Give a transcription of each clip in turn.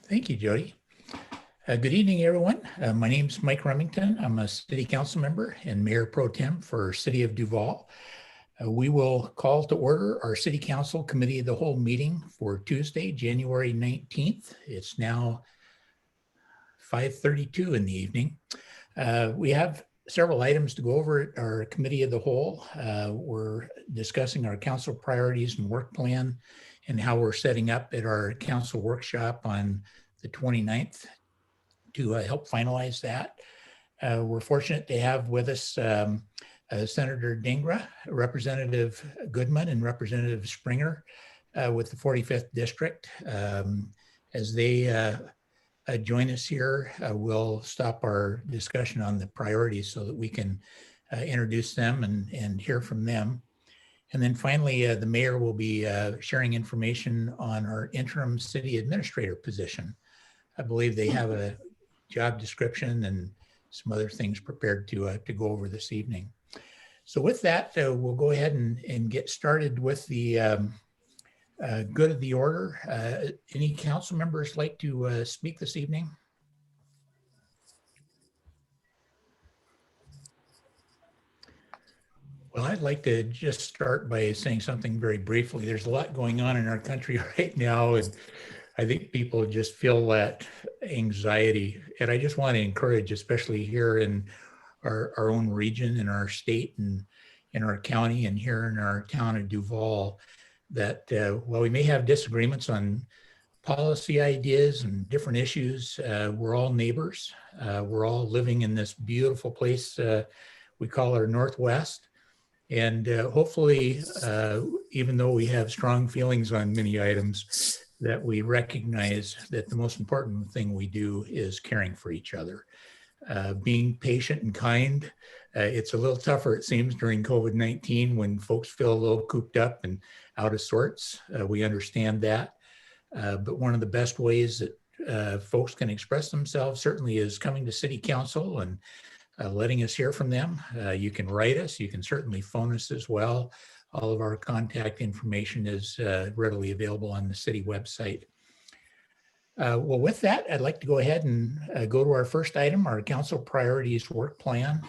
Thank you, Jody. Good evening, everyone. My name is Mike Remington. I'm a city council member and mayor pro tem for City of Duval. We will call to order our city council committee of the whole meeting for Tuesday, January 19th. It's now 5:32 in the evening. We have several items to go over at our committee of the whole. We're discussing our council priorities and work plan and how we're setting up at our council workshop on the 29th to help finalize that. We're fortunate to have with us Senator Dingra, Representative Goodman, and Representative Springer with the 45th District. As they join us here, we'll stop our discussion on the priorities so that we can introduce them and hear from them. And then finally, the mayor will be sharing information on our interim city administrator position. I believe they have a job description and some other things prepared to go over this evening. So with that, we'll go ahead and get started with the good of the order. Any council members like to speak this evening? Well, I'd like to just start by saying something very briefly. There's a lot going on in our country right now, and I think people just feel that anxiety. And I just want to encourage, especially here in our own region, in our state, and in our county, and here in our town of Duval, that while we may have disagreements on policy ideas and different issues, we're all neighbors. We're all living in this beautiful place we call our Northwest. And hopefully, even though we have strong feelings on many items, that we recognize that the most important thing we do is caring for each other. Being patient and kind. It's a little tougher, it seems, during COVID-19 when folks feel a little cooped up and out of sorts. We understand that. But one of the best ways that folks can express themselves certainly is coming to city council and letting us hear from them. You can write us. You can certainly phone us as well. All of our contact information is readily available on the city website. Well, with that, I'd like to go ahead and go to our first item, our council priorities work plan.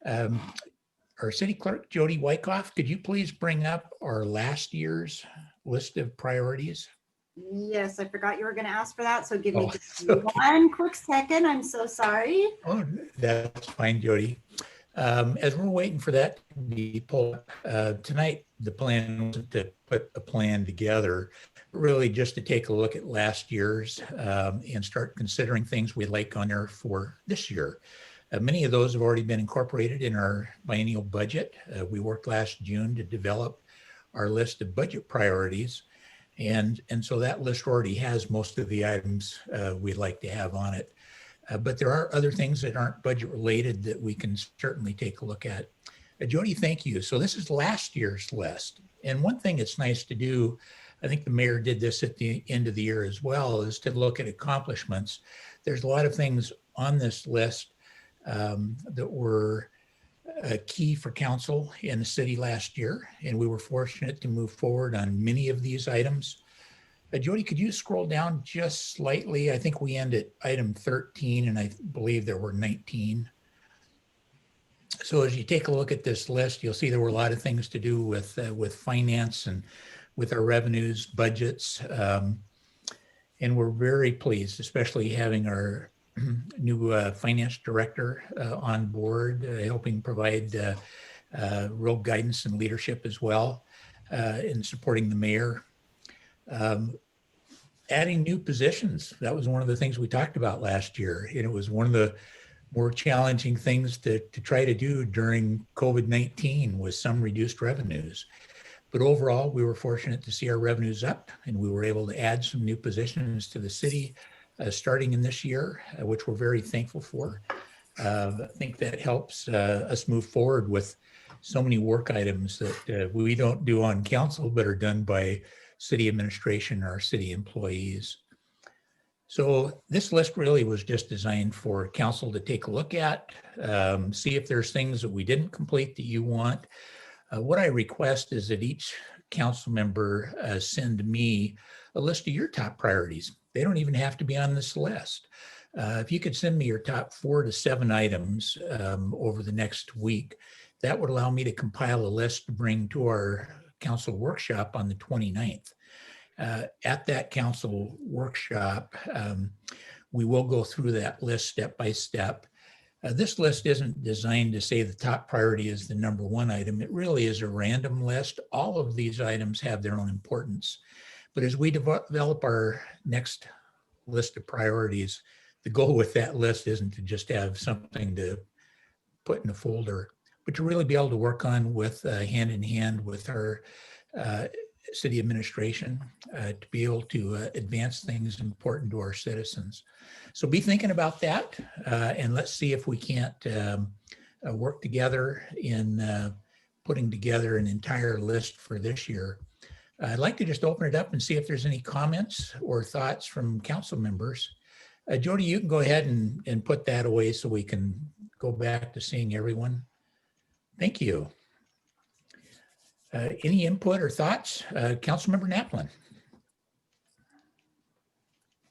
Our city clerk, Jody Wyckoff, could you please bring up our last year's list of priorities? Yes, I forgot you were going to ask for that. So give me just one quick second. I'm so sorry. Oh, that's fine, Jody. As we're waiting for that to be pulled up, tonight, the plan was to put a plan together, really just to take a look at last year's and start considering things we'd like on there for this year. Many of those have already been incorporated in our biennial budget. We worked last June to develop our list of budget priorities. And so that list already has most of the items we'd like to have on it. But there are other things that aren't budget related that we can certainly take a look at. Jody, thank you. So this is last year's list. And one thing it's nice to do, I think the mayor did this at the end of the year as well, is to look at accomplishments. There's a lot of things on this list that were key for council in the city last year, and we were fortunate to move forward on many of these items. Jody, could you scroll down just slightly? I think we end at item 13, and I believe there were 19. So as you take a look at this list, you'll see there were a lot of things to do with finance and with our revenues, budgets, and we're very pleased, especially having our new finance director on board, helping provide real guidance and leadership as well in supporting the mayor. Adding new positions, that was one of the things we talked about last year. And it was one of the more challenging things to try to do during COVID-19 with some reduced revenues. But overall, we were fortunate to see our revenues up, and we were able to add some new positions to the city starting in this year, which we're very thankful for. I think that helps us move forward with so many work items that we don't do on council, but are done by city administration or city employees. So this list really was just designed for council to take a look at, see if there's things that we didn't complete that you want. What I request is that each council member send me a list of your top priorities. They don't even have to be on this list. If you could send me your top 4 to 7 items over the next week, that would allow me to compile a list to bring to our council workshop on the 29th. At that council workshop, we will go through that list step by step. This list isn't designed to say the top priority is the number 1 item. It really is a random list. All of these items have their own importance. But as we develop our next list of priorities, the goal with that list isn't to just have something to put in a folder, but to really be able to work on with hand in hand with our city administration to be able to advance things important to our citizens. So be thinking about that, and let's see if we can't work together in putting together an entire list for this year. I'd like to just open it up and see if there's any comments or thoughts from council members. Jody, you can go ahead and put that away so we can go back to seeing everyone. Thank you. Any input or thoughts? Councilmember Naplin.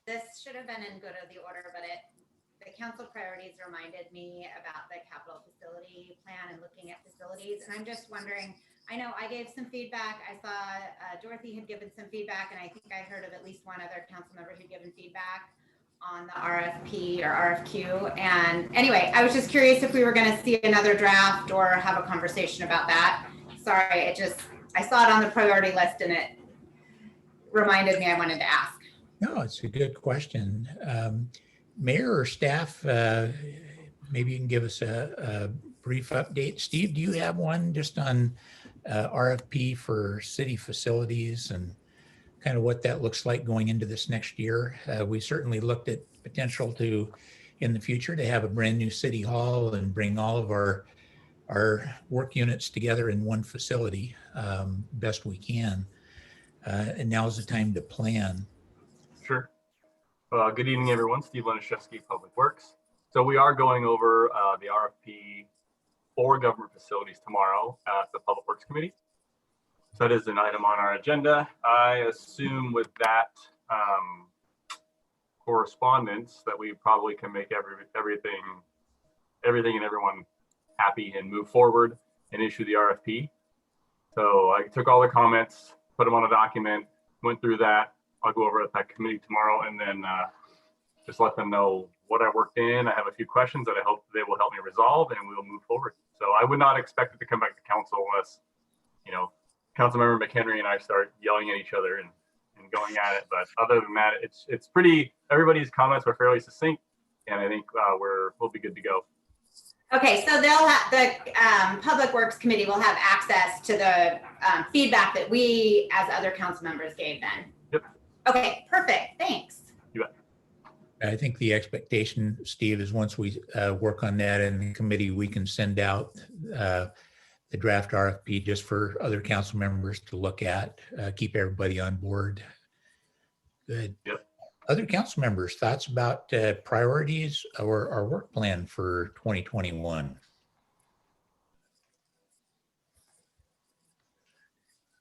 This should have been in good of the order, but the council priorities reminded me about the capital facility plan and looking at facilities. And I'm just wondering, I know I gave some feedback. I saw Dorothy had given some feedback, and I think I heard of at least one other council member who'd given feedback on the RFP or RFQ. And anyway, I was just curious if we were going to see another draft or have a conversation about that. Sorry, I saw it on the priority list and it reminded me I wanted to ask. No, it's a good question. Mayor or staff, maybe you can give us a brief update. Steve, do you have one just on RFP for city facilities and kind of what that looks like going into this next year? We certainly looked at potential to, in the future, to have a brand new city hall and bring all of our work units together in one facility best we can. And now's the time to plan. Sure. Good evening, everyone. Steve Lenishevsky, Public Works. So we are going over the RFP for government facilities tomorrow at the Public Works Committee. So that is an item on our agenda. I assume with that correspondence that we probably can make everything and everyone happy and move forward and issue the RFP. So I took all the comments, put them on a document, went through that. I'll go over at that committee tomorrow and then just let them know what I worked in. I have a few questions that I hope they will help me resolve and we'll move forward. So I would not expect it to come back to council unless, Councilmember McHenry and I start yelling at each other and going at it. But other than that, it's pretty, everybody's comments were fairly succinct and I think we'll be good to go. Okay, so they'll have the Public Works Committee will have access to the feedback that we as other council members gave then. Yep. Okay, perfect. Thanks. You bet. I think the expectation, Steve, is once we work on that in the committee, we can send out the draft RFP just for other council members to look at, keep everybody on board. Good. Yep. Other council members, thoughts about priorities or our work plan for 2021?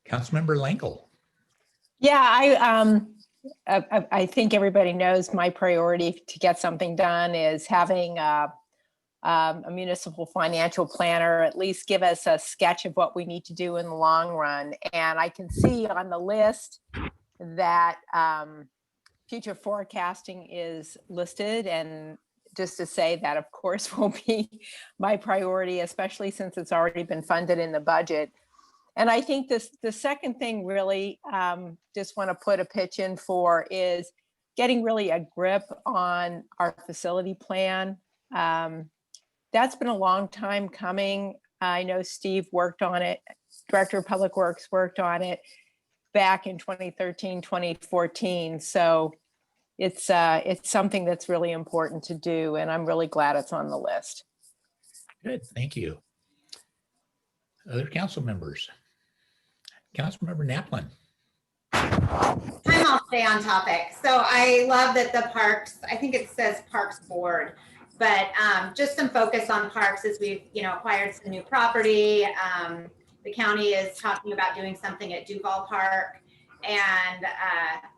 Councilmember Lenkel. Yeah, I think everybody knows my priority to get something done is having a municipal financial planner at least give us a sketch of what we need to do in the long run. And I can see on the list that future forecasting is listed, and just to say that of course will be my priority, especially since it's already been funded in the budget. And I think the second thing really just want to put a pitch in for is getting really a grip on our facility plan. That's been a long time coming. I know Steve worked on it, Director of Public Works worked on it back in 2013, 2014. So it's something that's really important to do, and I'm really glad it's on the list. Good, thank you. Other council members? Councilmember Naplin. I'll stay on topic. So I love that the parks, I think it says Parks Board, but just some focus on parks as we've, acquired some new property. The county is talking about doing something at Duval Park. And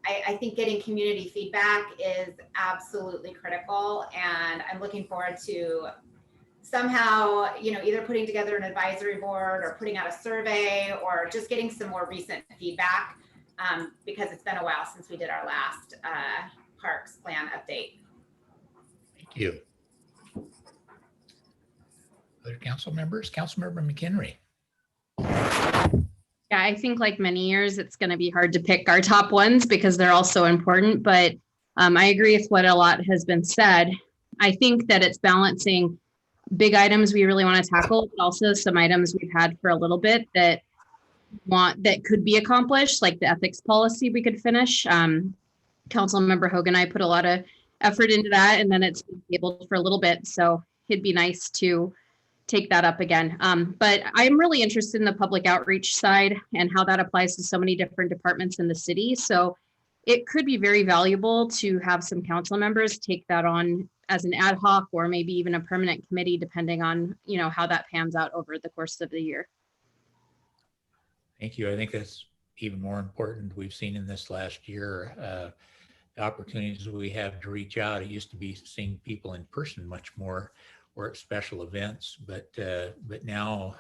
I think getting community feedback is absolutely critical. And I'm looking forward to somehow, either putting together an advisory board or putting out a survey or just getting some more recent feedback, because it's been a while since we did our last parks plan update. Thank you. Other council members? Councilmember McHenry. Yeah, I think like many years, it's going to be hard to pick our top ones because they're all so important. But I agree with what a lot has been said. I think that it's balancing big items we really want to tackle, but also some items we've had for a little bit that could be accomplished, like the ethics policy we could finish. Councilmember Hogan and I put a lot of effort into that, and then it's been tabled for a little bit. So it'd be nice to take that up again. But I'm really interested in the public outreach side and how that applies to so many different departments in the city. So it could be very valuable to have some council members take that on as an ad hoc or maybe even a permanent committee, depending on, how that pans out over the course of the year. Thank you. I think that's even more important. We've seen in this last year, the opportunities we have to reach out. It used to be seeing people in person much more, or at special events, but now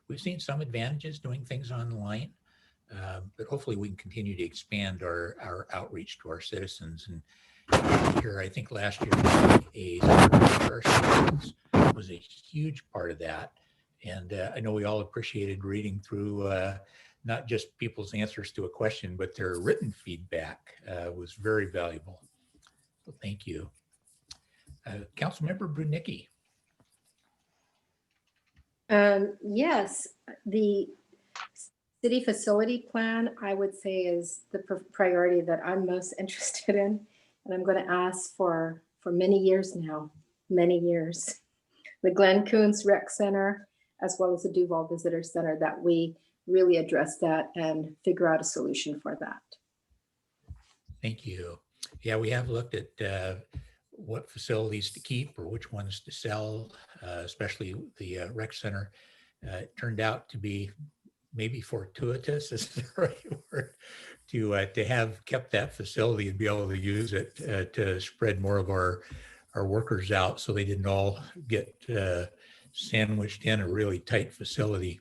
we've seen some advantages doing things online, but hopefully we can continue to expand our outreach to our citizens. And here, I think last year, a our citizens was a huge part of that. And I know we all appreciated reading through not just people's answers to a question, but their written feedback was very valuable. So thank you. Councilmember Brunicki. Yes, the city facility plan, I would say, is the priority that I'm most interested in. And I'm going to ask for many years now, many years. The Glen Coons Rec Center, as well as the Duval Visitor Center, that we really address that and figure out a solution for that. Thank you. Yeah, we have looked at what facilities to keep or which ones to sell, especially the rec center. It turned out to be maybe fortuitous, is the right word, to have kept that facility and be able to use it to spread more of our workers out so they didn't all get sandwiched in a really tight facility.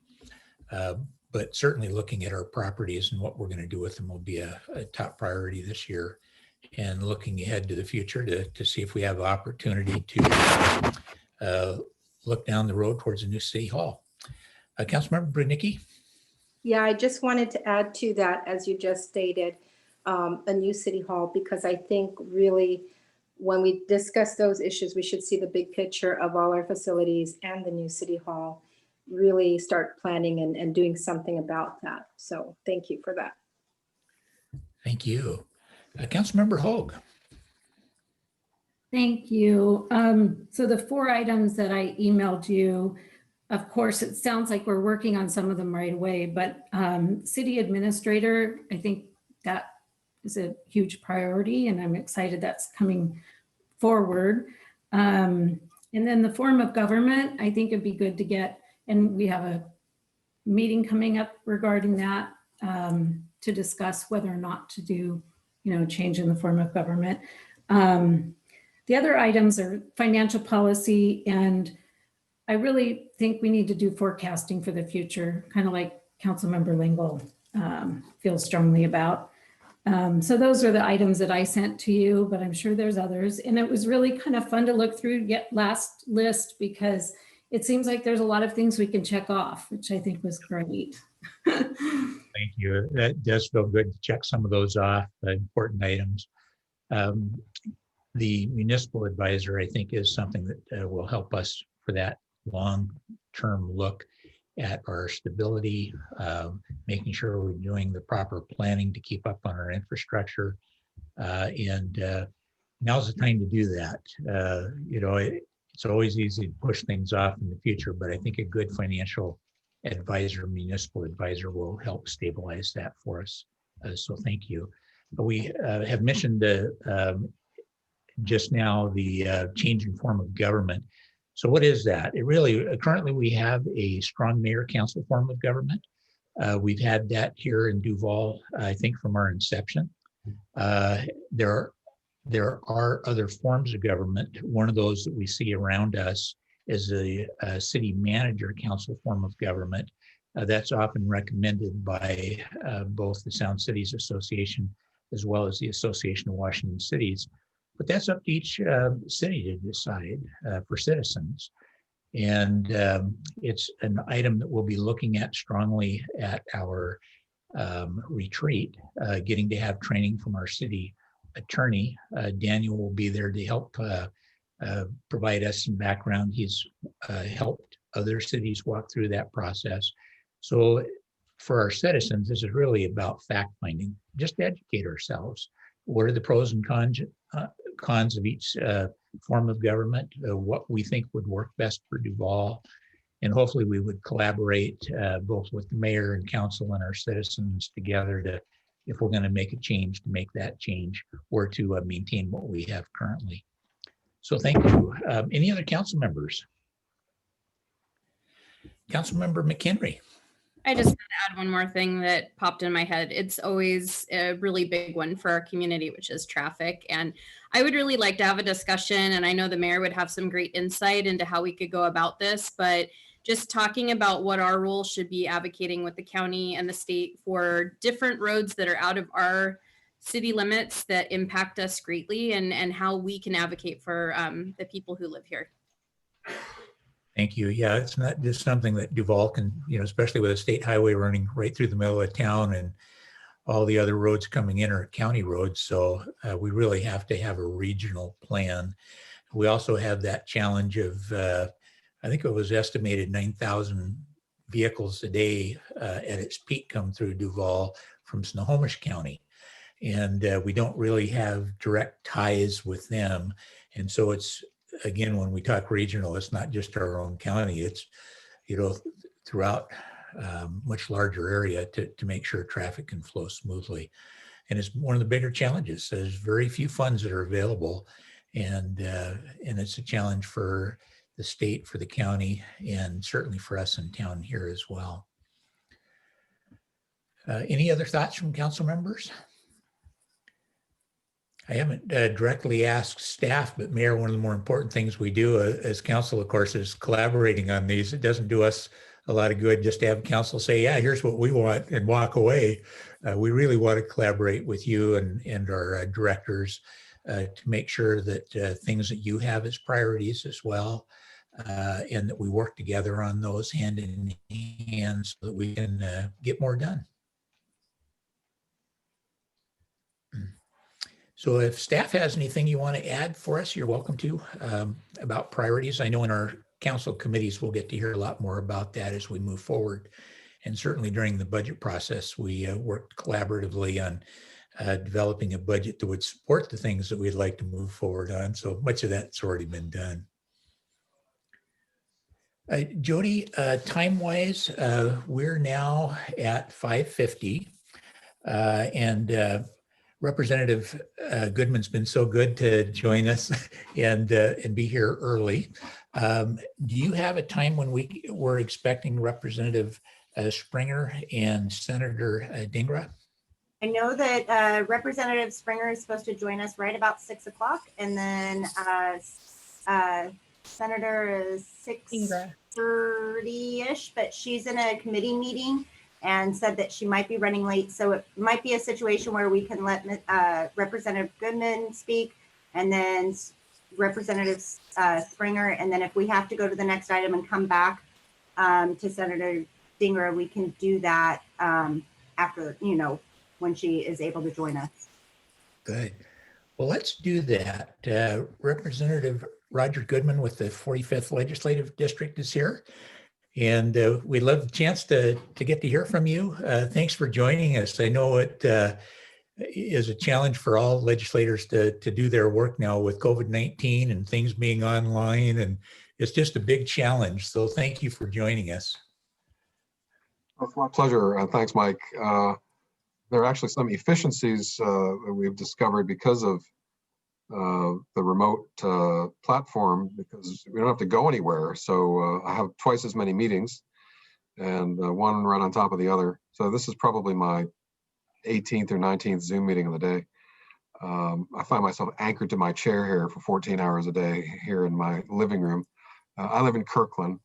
But certainly looking at our properties and what we're going to do with them will be a top priority this year. And looking ahead to the future to see if we have opportunity to look down the road towards a new city hall. Councilmember Brunicki. Yeah, I just wanted to add to that, as you just stated, a new city hall, because I think really when we discuss those issues, we should see the big picture of all our facilities and the new city hall, really start planning and doing something about that. So thank you for that. Thank you. Councilmember Hoag. Thank you. So the 4 items that I emailed you, of course, it sounds like we're working on some of them right away, but city administrator, I think that is a huge priority, and I'm excited that's coming forward. And then the form of government, I think it'd be good to get, and we have a meeting coming up regarding that to discuss whether or not to do, change in the form of government. The other items are financial policy, and I really think we need to do forecasting for the future, kind of like Councilmember Lingle feels strongly about. So those are the items that I sent to you, but I'm sure there's others. And it was really kind of fun to look through last list, because it seems like there's a lot of things we can check off, which I think was great. Thank you. That does feel good to check some of those off, important items. The municipal advisor, I think, is something that will help us for that long-term look at our stability, making sure we're doing the proper planning to keep up on our infrastructure. And now's the time to do that. It's always easy to push things off in the future, but I think a good financial advisor, municipal advisor, will help stabilize that for us. So thank you. We have mentioned just now the changing form of government. So what is that? It really, currently we have a strong mayor council form of government. We've had that here in Duval, I think, from our inception. There are other forms of government. One of those that we see around us is a city manager council form of government. That's often recommended by both the Sound Cities Association as well as the Association of Washington Cities. But that's up to each city to decide for citizens. And it's an item that we'll be looking at strongly at our retreat, getting to have training from our city attorney. Daniel will be there to help provide us some background. He's helped other cities walk through that process. So for our citizens, this is really about fact finding, just educate ourselves. What are the pros and cons of each form of government, what we think would work best for Duval, and hopefully we would collaborate both with the mayor and council and our citizens together to, if we're going to make a change, to make that change or to maintain what we have currently. So thank you. Any other council members? Councilmember McHenry. I just want to add one more thing that popped in my head. It's always a really big one for our community, which is traffic. And I would really like to have a discussion, and I know the mayor would have some great insight into how we could go about this, but just talking about what our role should be advocating with the county and the state for different roads that are out of our city limits that impact us greatly, and how we can advocate for the people who live here. Thank you. Yeah, it's not just something that Duval can, especially with a state highway running right through the middle of town and all the other roads coming in are county roads. So we really have to have a regional plan. We also have that challenge of, I think it was estimated 9,000 vehicles a day at its peak come through Duval from Snohomish County. And we don't really have direct ties with them. And so it's, again, when we talk regional, it's not just our own county, it's, throughout much larger area to make sure traffic can flow smoothly. And it's one of the bigger challenges. There's very few funds that are available. And it's a challenge for the state, for the county, and certainly for us in town here as well. Any other thoughts from council members? I haven't directly asked staff, but Mayor, one of the more important things we do as council, of course, is collaborating on these. It doesn't do us a lot of good just to have council say, yeah, here's what we want and walk away. We really want to collaborate with you and our directors to make sure that things that you have as priorities as well, and that we work together on those hand in hand so that we can get more done. So if staff has anything you want to add for us, you're welcome to, about priorities. I know in our council committees, we'll get to hear a lot more about that as we move forward. And certainly during the budget process, we worked collaboratively on developing a budget that would support the things that we'd like to move forward on. So much of that's already been done. Jody, time-wise, we're now at 5:50 and Representative Goodman's been so good to join us and be here early. Do you have a time when we're expecting Representative Springer and Senator Dingra? I know that Representative Springer is supposed to join us right about 6 o'clock, and then Senator is 6:30-ish, but she's in a committee meeting and said that she might be running late. So it might be a situation where we can let Representative Goodman speak and then Representative Springer. And then if we have to go to the next item and come back to Senator Dingra, we can do that after, when she is able to join us. Good. Well, let's do that. Representative Roger Goodman with the 45th Legislative District is here. And we'd love the chance to get to hear from you. Thanks for joining us. I know it is a challenge for all legislators to do their work now with COVID-19 and things being online, and it's just a big challenge. So thank you for joining us. It's my pleasure. Thanks, Mike. There are actually some efficiencies that we've discovered because of the remote platform, because we don't have to go anywhere. So I have twice as many meetings, and one right on top of the other. So this is probably my 18th or 19th Zoom meeting of the day. I find myself anchored to my chair here for 14 hours a day here in my living room. I live in Kirkland,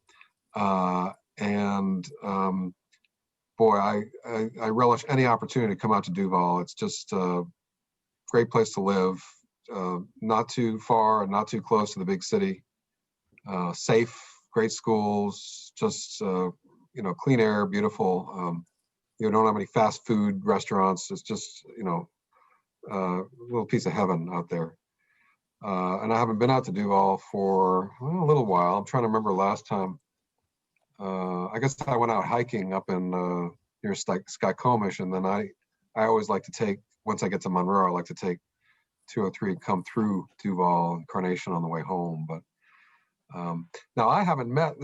and boy, I relish any opportunity to come out to Duval. It's just a great place to live, not too far and not too close to the big city. Safe, great schools, just clean air, beautiful. You don't have any fast food restaurants. It's just a little piece of heaven out there. And I haven't been out to Duval for a little while. I'm trying to remember last time. I guess I went out hiking up in near Skycomish, and then I always like to take, once I get to Monroe, I like to take 203 come through Duval and Carnation on the way home. But now I haven't met,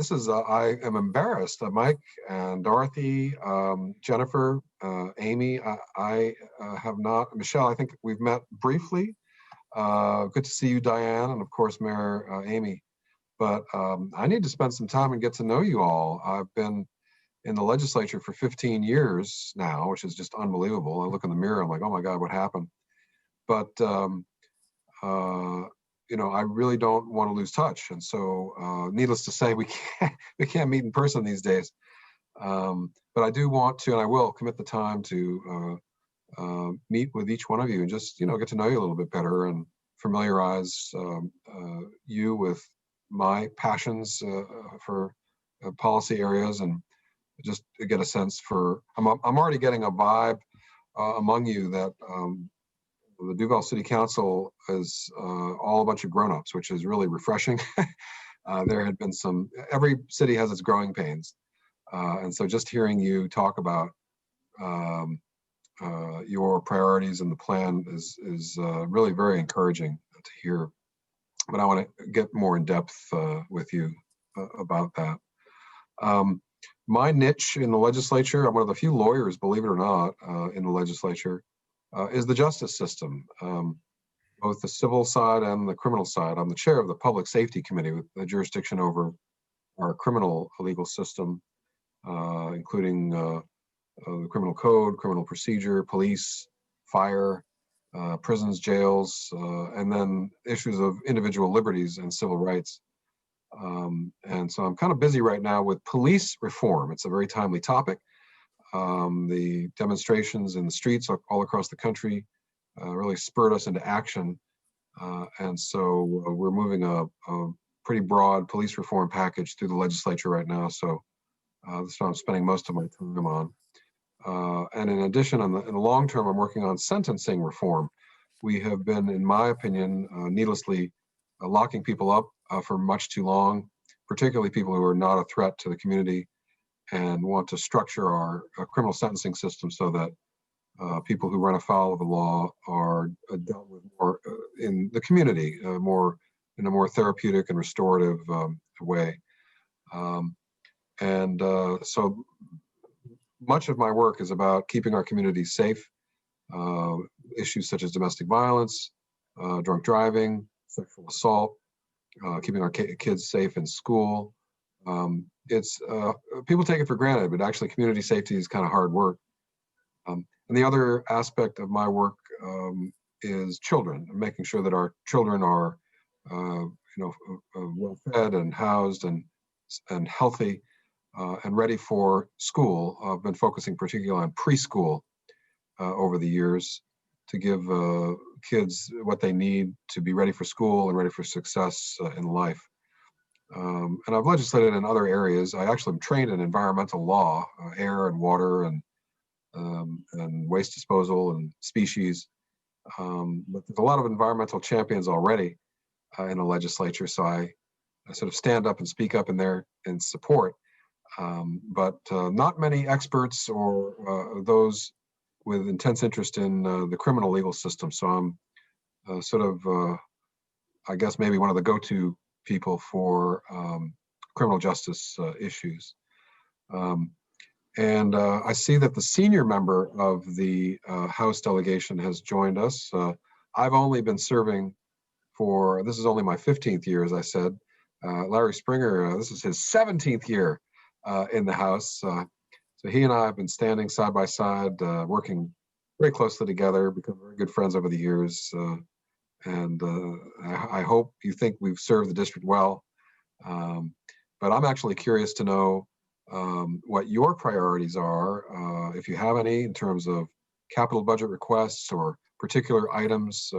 I am embarrassed, Mike and Dorothy, Jennifer, Amy, I have not, Michelle, I think we've met briefly. Good to see you, Diane, and of course, Mayor Amy. But I need to spend some time and get to know you all. I've been in the legislature for 15 years now, which is just unbelievable. I look in the mirror, I'm like, oh my God, what happened? But I really don't want to lose touch. And so needless to say, we can't meet in person these days. But I do want to, and I will commit the time to meet with each one of you and just, get to know you a little bit better and familiarize you with my passions for policy areas, and just to get a sense for, I'm already getting a vibe among you that the Duval City Council is all a bunch of grown-ups, which is really refreshing. There had been every city has its growing pains. And so just hearing you talk about your priorities and the plan is really very encouraging to hear. But I want to get more in depth with you about that. My niche in the legislature, I'm one of the few lawyers, believe it or not, in the legislature, is the justice system, both the civil side and the criminal side. I'm the chair of the Public Safety Committee with the jurisdiction over our criminal legal system, including the criminal code, criminal procedure, police, fire, prisons, jails, and then issues of individual liberties and civil rights. And so I'm kind of busy right now with police reform. It's a very timely topic. The demonstrations in the streets all across the country really spurred us into action. And so we're moving a pretty broad police reform package through the legislature right now. So that's what I'm spending most of my time on. And in addition, in the long term, I'm working on sentencing reform. We have been, in my opinion, needlessly locking people up for much too long, particularly people who are not a threat to the community, and want to structure our criminal sentencing system so that people who run afoul of the law are dealt with more in the community, in a more therapeutic and restorative way. So much of my work is about keeping our community safe. Issues such as domestic violence, drunk driving, sexual assault, keeping our kids safe in school. It's people take it for granted, but actually community safety is kind of hard work. And the other aspect of my work is children, making sure that our children are well fed and housed and healthy and ready for school. I've been focusing particularly on preschool over the years to give kids what they need to be ready for school and ready for success in life. And I've legislated in other areas. I actually am trained in environmental law, air and water and waste disposal and species. But there's a lot of environmental champions already in the legislature, so I sort of stand up and speak up in there in support. But not many experts or those with intense interest in the criminal legal system. So I'm I guess maybe one of the go-to people for criminal justice issues. And I see that the senior member of the House delegation has joined us. I've only been serving this is only my 15th year, as I said. Larry Springer, this is his 17th year in the House. So he and I have been standing side by side, working very closely together, become very good friends over the years. And I hope you think we've served the district well. But I'm actually curious to know what your priorities are, if you have any, in terms of capital budget requests or particular items,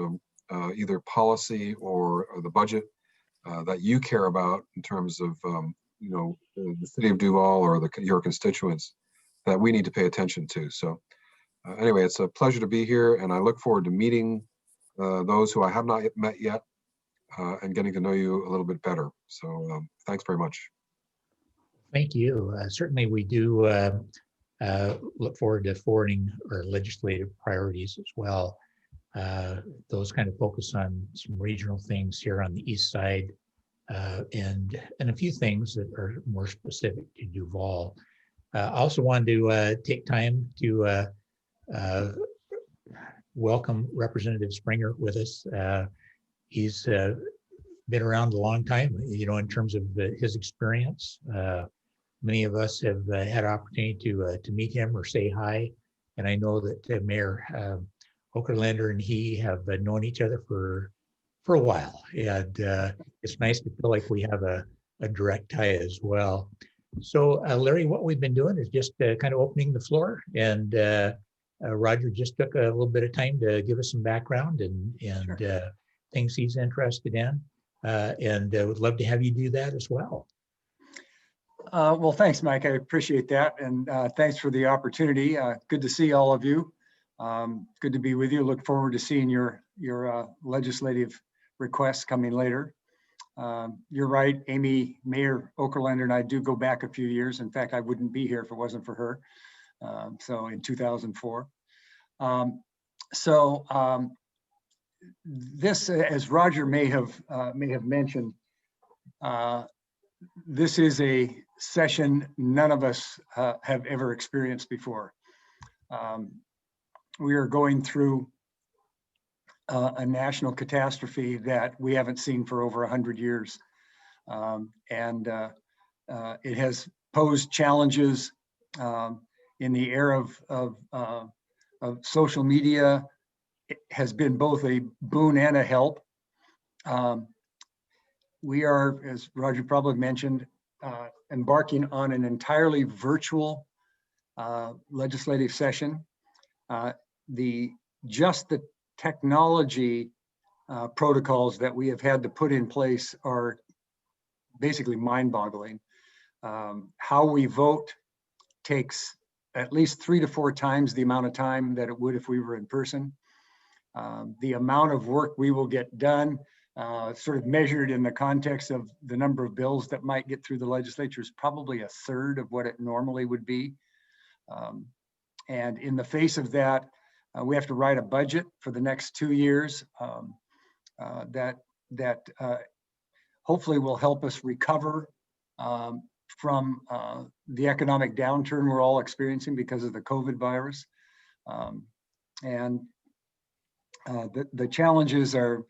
either policy or the budget that you care about in terms of the city of Duval or your constituents that we need to pay attention to. So anyway, it's a pleasure to be here, and I look forward to meeting those who I have not met yet and getting to know you a little bit better. So thanks very much. Thank you. Certainly, we do look forward to forwarding our legislative priorities as well. Those kind of focus on some regional things here on the east side, and a few things that are more specific to Duval. I also wanted to take time to welcome Representative Springer with us. He's been around a long time, in terms of his experience. Many of us have had opportunity to meet him or say hi, and I know that Mayor Okerlander and he have known each other for a while, and it's nice to feel like we have a direct tie as well. So Larry, what we've been doing is just kind of opening the floor, and Roger just took a little bit of time to give us some background and sure. Things he's interested in, and would love to have you do that as well. Well, thanks, Mike. I appreciate that. And thanks for the opportunity. Good to see all of you. Good to be with you. Look forward to seeing your legislative requests coming later. You're right, Amy, Mayor Okerlander and I do go back a few years. In fact, I wouldn't be here if it wasn't for her. So in 2004. This, as Roger may have mentioned, this is a session none of us have ever experienced before. We are going through a national catastrophe that we haven't seen for over 100 years. It has posed challenges in the era of social media. It has been both a boon and a help. We are, as Roger probably mentioned, embarking on an entirely virtual legislative session. Just the technology protocols that we have had to put in place are basically mind-boggling. How we vote takes at least 3 to 4 times the amount of time that it would if we were in person. The amount of work we will get done, sort of measured in the context of the number of bills that might get through the legislature, is probably a third of what it normally would be. And in the face of that, we have to write a budget for the next 2 years that hopefully will help us recover from the economic downturn we're all experiencing because of the COVID virus. The challenges are,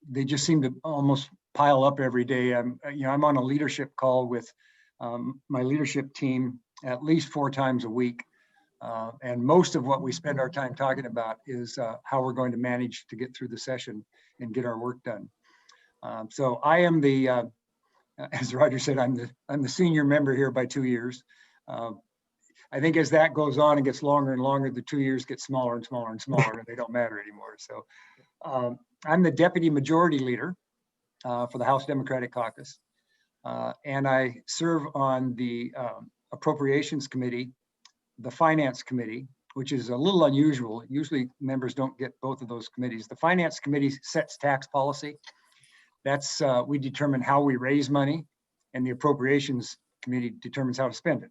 they just seem to almost pile up every day. I'm on a leadership call with my leadership team at least 4 times a week. And most of what we spend our time talking about is how we're going to manage to get through the session and get our work done. So I am the, as Roger said, I'm the senior member here by 2 years. I think as that goes on and gets longer and longer, the 2 years get smaller and smaller and smaller, and they don't matter anymore. So I'm the deputy majority leader for the House Democratic Caucus, and I serve on the Appropriations Committee, the Finance Committee, which is a little unusual. Usually members don't get both of those committees. The Finance Committee sets tax policy. That's, we determine how we raise money, and the Appropriations Committee determines how to spend it.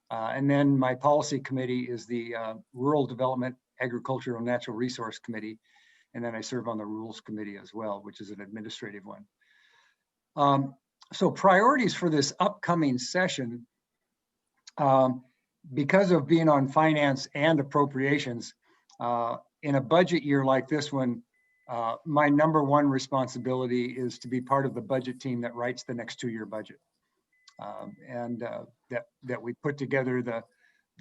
And then my policy committee is the Rural Development, Agricultural, and Natural Resource Committee. And then I serve on the Rules Committee as well, which is an administrative one. So priorities for this upcoming session, because of being on finance and appropriations, in a budget year like this one, my #1 responsibility is to be part of the budget team that writes the next 2-year budget. that we put together the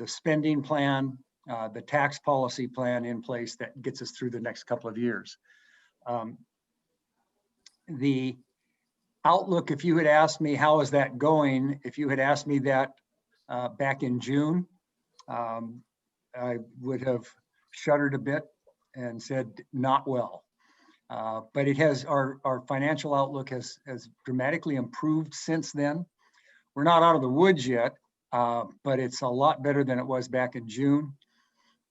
spending plan, the tax policy plan in place that gets us through the next couple of years. The outlook, if you had asked me, how is that going? If you had asked me that back in June, I would have shuddered a bit and said, not well. But it has, our financial outlook has dramatically improved since then. We're not out of the woods yet, but it's a lot better than it was back in June.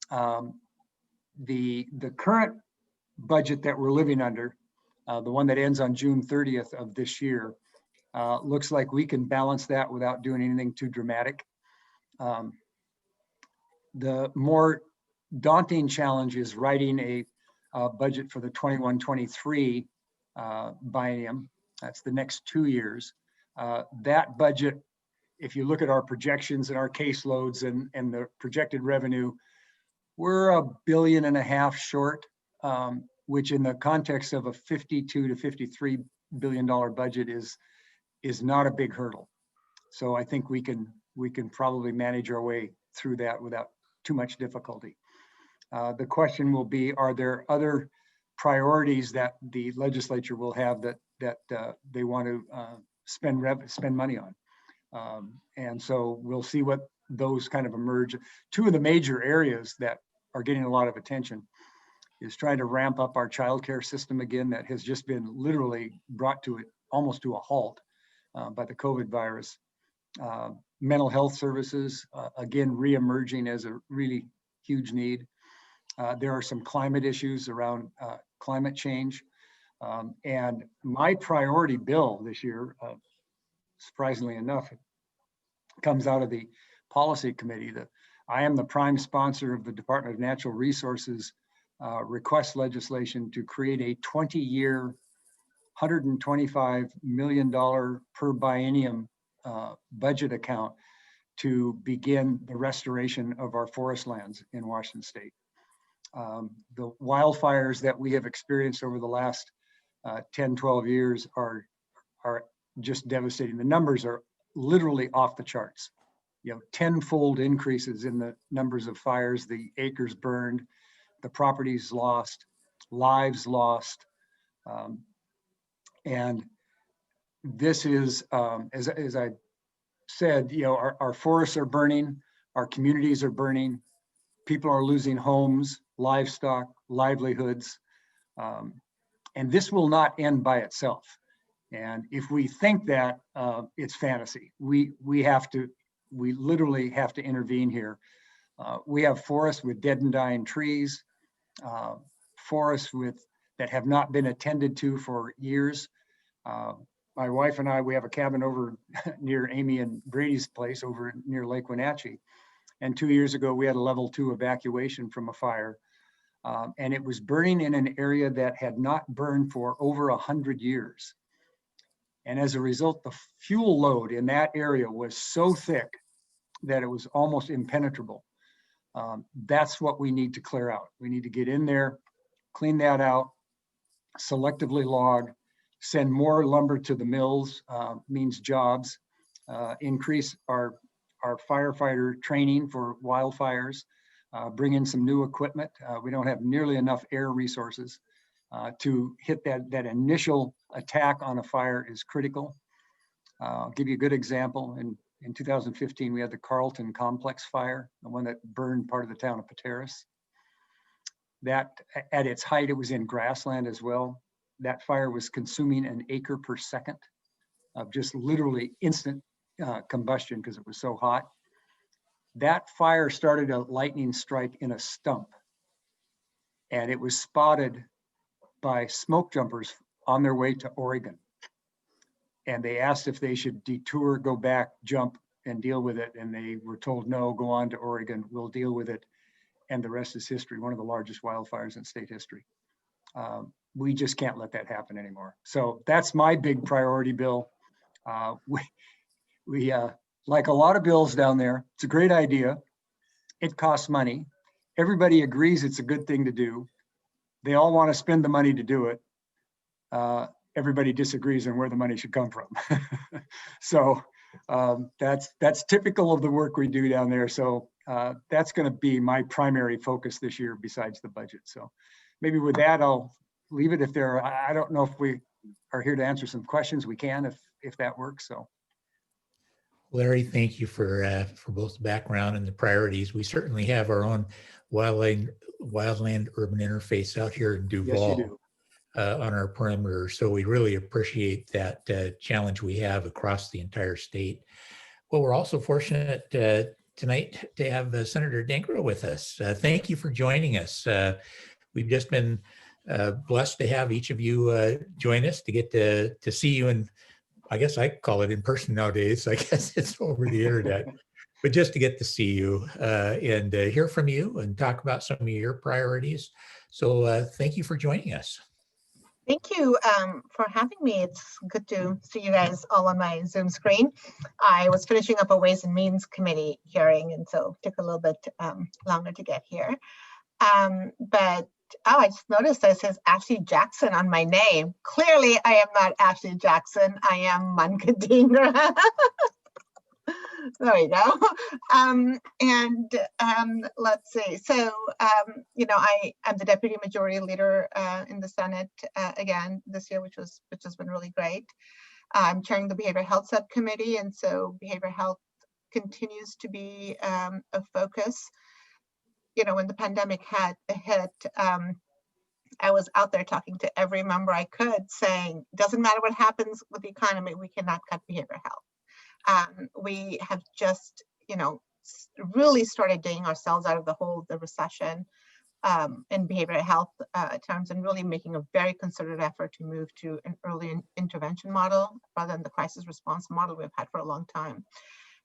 The current budget that we're living under, the one that ends on June 30th of this year, looks like we can balance that without doing anything too dramatic. The more daunting challenge is writing a budget for the 21-23 biennium. That's the next 2 years. That budget, if you look at our projections and our caseloads and the projected revenue, we're $1.5 billion short, which in the context of a $52 to $53 billion budget is not a big hurdle. So I think we can probably manage our way through that without too much difficulty. The question will be, are there other priorities that the legislature will have that they want to spend money on? And so we'll see what those kind of emerge. Two of the major areas that are getting a lot of attention is trying to ramp up our childcare system again, that has just been literally brought to it almost to a halt by the COVID virus. Mental health services, again, reemerging as a really huge need. There are some climate issues around climate change. And my priority bill this year, surprisingly enough, comes out of the policy committee. I am the prime sponsor of the Department of Natural Resources request legislation to create a 20-year, $125 million per biennium budget account to begin the restoration of our forest lands in Washington State. The wildfires that we have experienced over the last 10, 12 years are just devastating. The numbers are literally off the charts. You know, 10-fold increases in the numbers of fires, the acres burned, the properties lost, lives lost. And this is, as I said, you know, our forests are burning, our communities are burning, people are losing homes, livestock, livelihoods. And this will not end by itself. And if we think that, it's fantasy. We literally have to intervene here. We have forests with dead and dying trees, forests that have not been attended to for years. My wife and I, we have a cabin over near Amy and Brady's place over near Lake Wenatchee. And 2 years ago, we had a level 2 evacuation from a fire. And it was burning in an area that had not burned for over 100 years. And as a result, the fuel load in that area was so thick that it was almost impenetrable. That's what we need to clear out. We need to get in there, clean that out, selectively log, send more lumber to the mills, means jobs, increase our firefighter training for wildfires, bring in some new equipment. We don't have nearly enough air resources to hit that initial attack on a fire is critical. I'll give you a good example. In 2015, we had the Carlton Complex fire, the one that burned part of the town of Pateros. That, at its height, it was in grassland as well. That fire was consuming an acre per second of just literally instant combustion because it was so hot. That fire started a lightning strike in a stump, and it was spotted by smoke jumpers on their way to Oregon. And they asked if they should detour, go back, jump, and deal with it. And they were told, no, go on to Oregon, we'll deal with it. And the rest is history, one of the largest wildfires in state history. We just can't let that happen anymore. So that's my big priority bill. We like a lot of bills down there, it's a great idea. It costs money. Everybody agrees it's a good thing to do. They all want to spend the money to do it. Everybody disagrees on where the money should come from. So that's typical of the work we do down there. So that's going to be my primary focus this year besides the budget. So maybe with that, I'll leave it. If there are, I don't know if we are here to answer some questions. We can, if that works. So. Larry, thank you for both the background and the priorities. We certainly have our own wildland urban interface out here in Duval. Yes, you do. On our perimeter. So we really appreciate that challenge we have across the entire state. Well, we're also fortunate tonight to have Senator Dankra with us. Thank you for joining us. We've just been blessed to have each of you join us to get to see you, and I guess I call it in person nowadays. I guess it's over the internet, but just to get to see you and hear from you and talk about some of your priorities. So thank you for joining us. Thank you for having me. It's good to see you guys all on my Zoom screen. I was finishing up a Ways and Means Committee hearing, and so it took a little bit longer to get here. But I just noticed that it says Ashley Jackson on my name. Clearly, I am not Ashley Jackson. I am Manka Dhingra. There we go. Let's see. So, I'm the deputy majority leader in the Senate again this year, which has been really great. I'm chairing the behavioral health subcommittee, and so behavioral health continues to be a focus. When the pandemic hit, I was out there talking to every member I could, saying, doesn't matter what happens with the economy, we cannot cut behavioral health. We have just, really started digging ourselves out of the recession in behavioral health terms, and really making a very concerted effort to move to an early intervention model rather than the crisis response model we've had for a long time.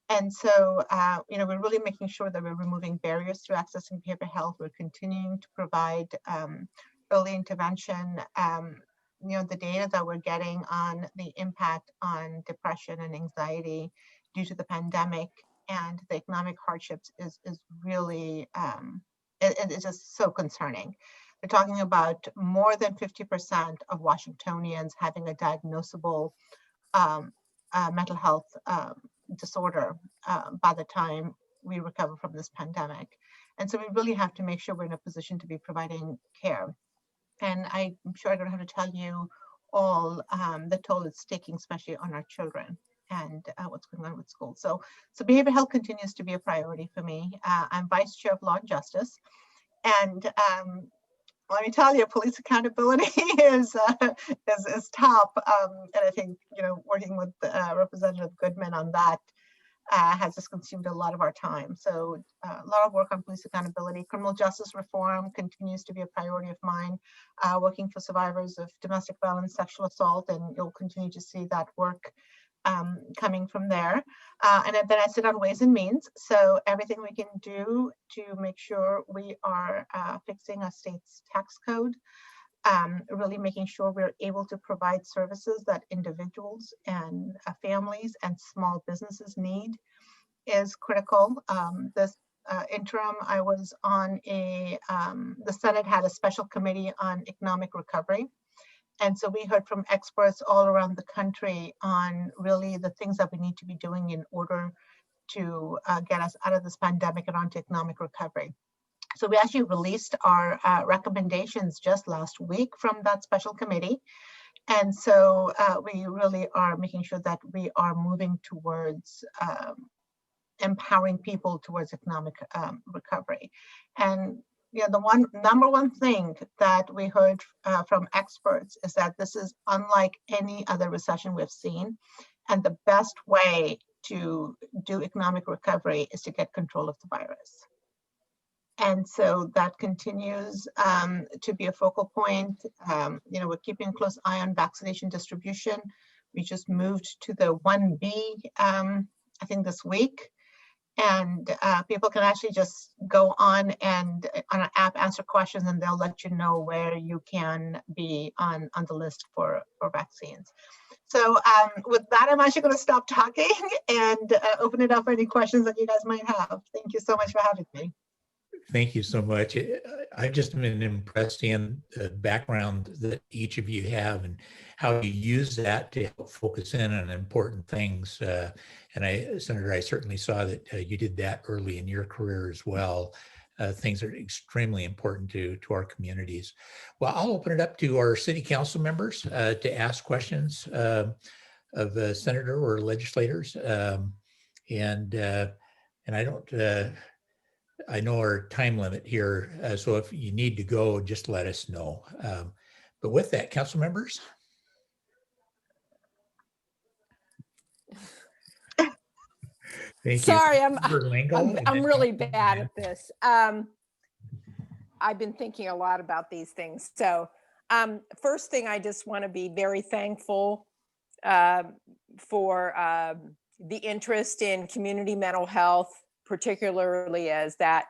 And so, we're really making sure that we're removing barriers to accessing behavioral health. We're continuing to provide early intervention. The data that we're getting on the impact on depression and anxiety due to the pandemic and the economic hardships is really, it is just so concerning. They're talking about more than 50% of Washingtonians having a diagnosable mental health disorder by the time we recover from this pandemic. And so we really have to make sure we're in a position to be providing care. And I'm sure I don't have to tell you all the toll it's taking, especially on our children and what's going on with school. So behavioral health continues to be a priority for me. I'm vice chair of law and justice. And let me tell you, police accountability is top. And I think, working with Representative Goodman on that has just consumed a lot of our time. So a lot of work on police accountability. Criminal justice reform continues to be a priority of mine, working for survivors of domestic violence, sexual assault, and you'll continue to see that work coming from there. And then I sit on Ways and Means. So everything we can do to make sure we are fixing our state's tax code, really making sure we're able to provide services that individuals and families and small businesses need is critical. This interim, I was on the Senate had a special committee on economic recovery. And so we heard from experts all around the country on really the things that we need to be doing in order to get us out of this pandemic and onto economic recovery. So we actually released our recommendations just last week from that special committee. And so we really are making sure that we are moving towards empowering people towards economic recovery. And the number one thing that we heard from experts is that this is unlike any other recession we've seen. And the best way to do economic recovery is to get control of the virus. And so that continues to be a focal point. We're keeping a close eye on vaccination distribution. We just moved to the 1B, I think this week. And people can actually just go on and on an app answer questions, and they'll let you know where you can be on the list for vaccines. So with that, I'm actually going to stop talking and open it up for any questions that you guys might have. Thank you so much for having me. Thank you so much. I've just been impressed in the background that each of you have and how you use that to help focus in on important things. Senator, I certainly saw that you did that early in your career as well. Things are extremely important to our communities. Well, I'll open it up to our city council members to ask questions of a senator or legislators. And I don't, I know our time limit here, so if you need to go, just let us know. But with that, council members. Thank you. Sorry, Berlingo, and I'm then really Councilman bad Mann. at this. I've been thinking a lot about these things. So first thing, I just want to be very thankful for the interest in community mental health, particularly as that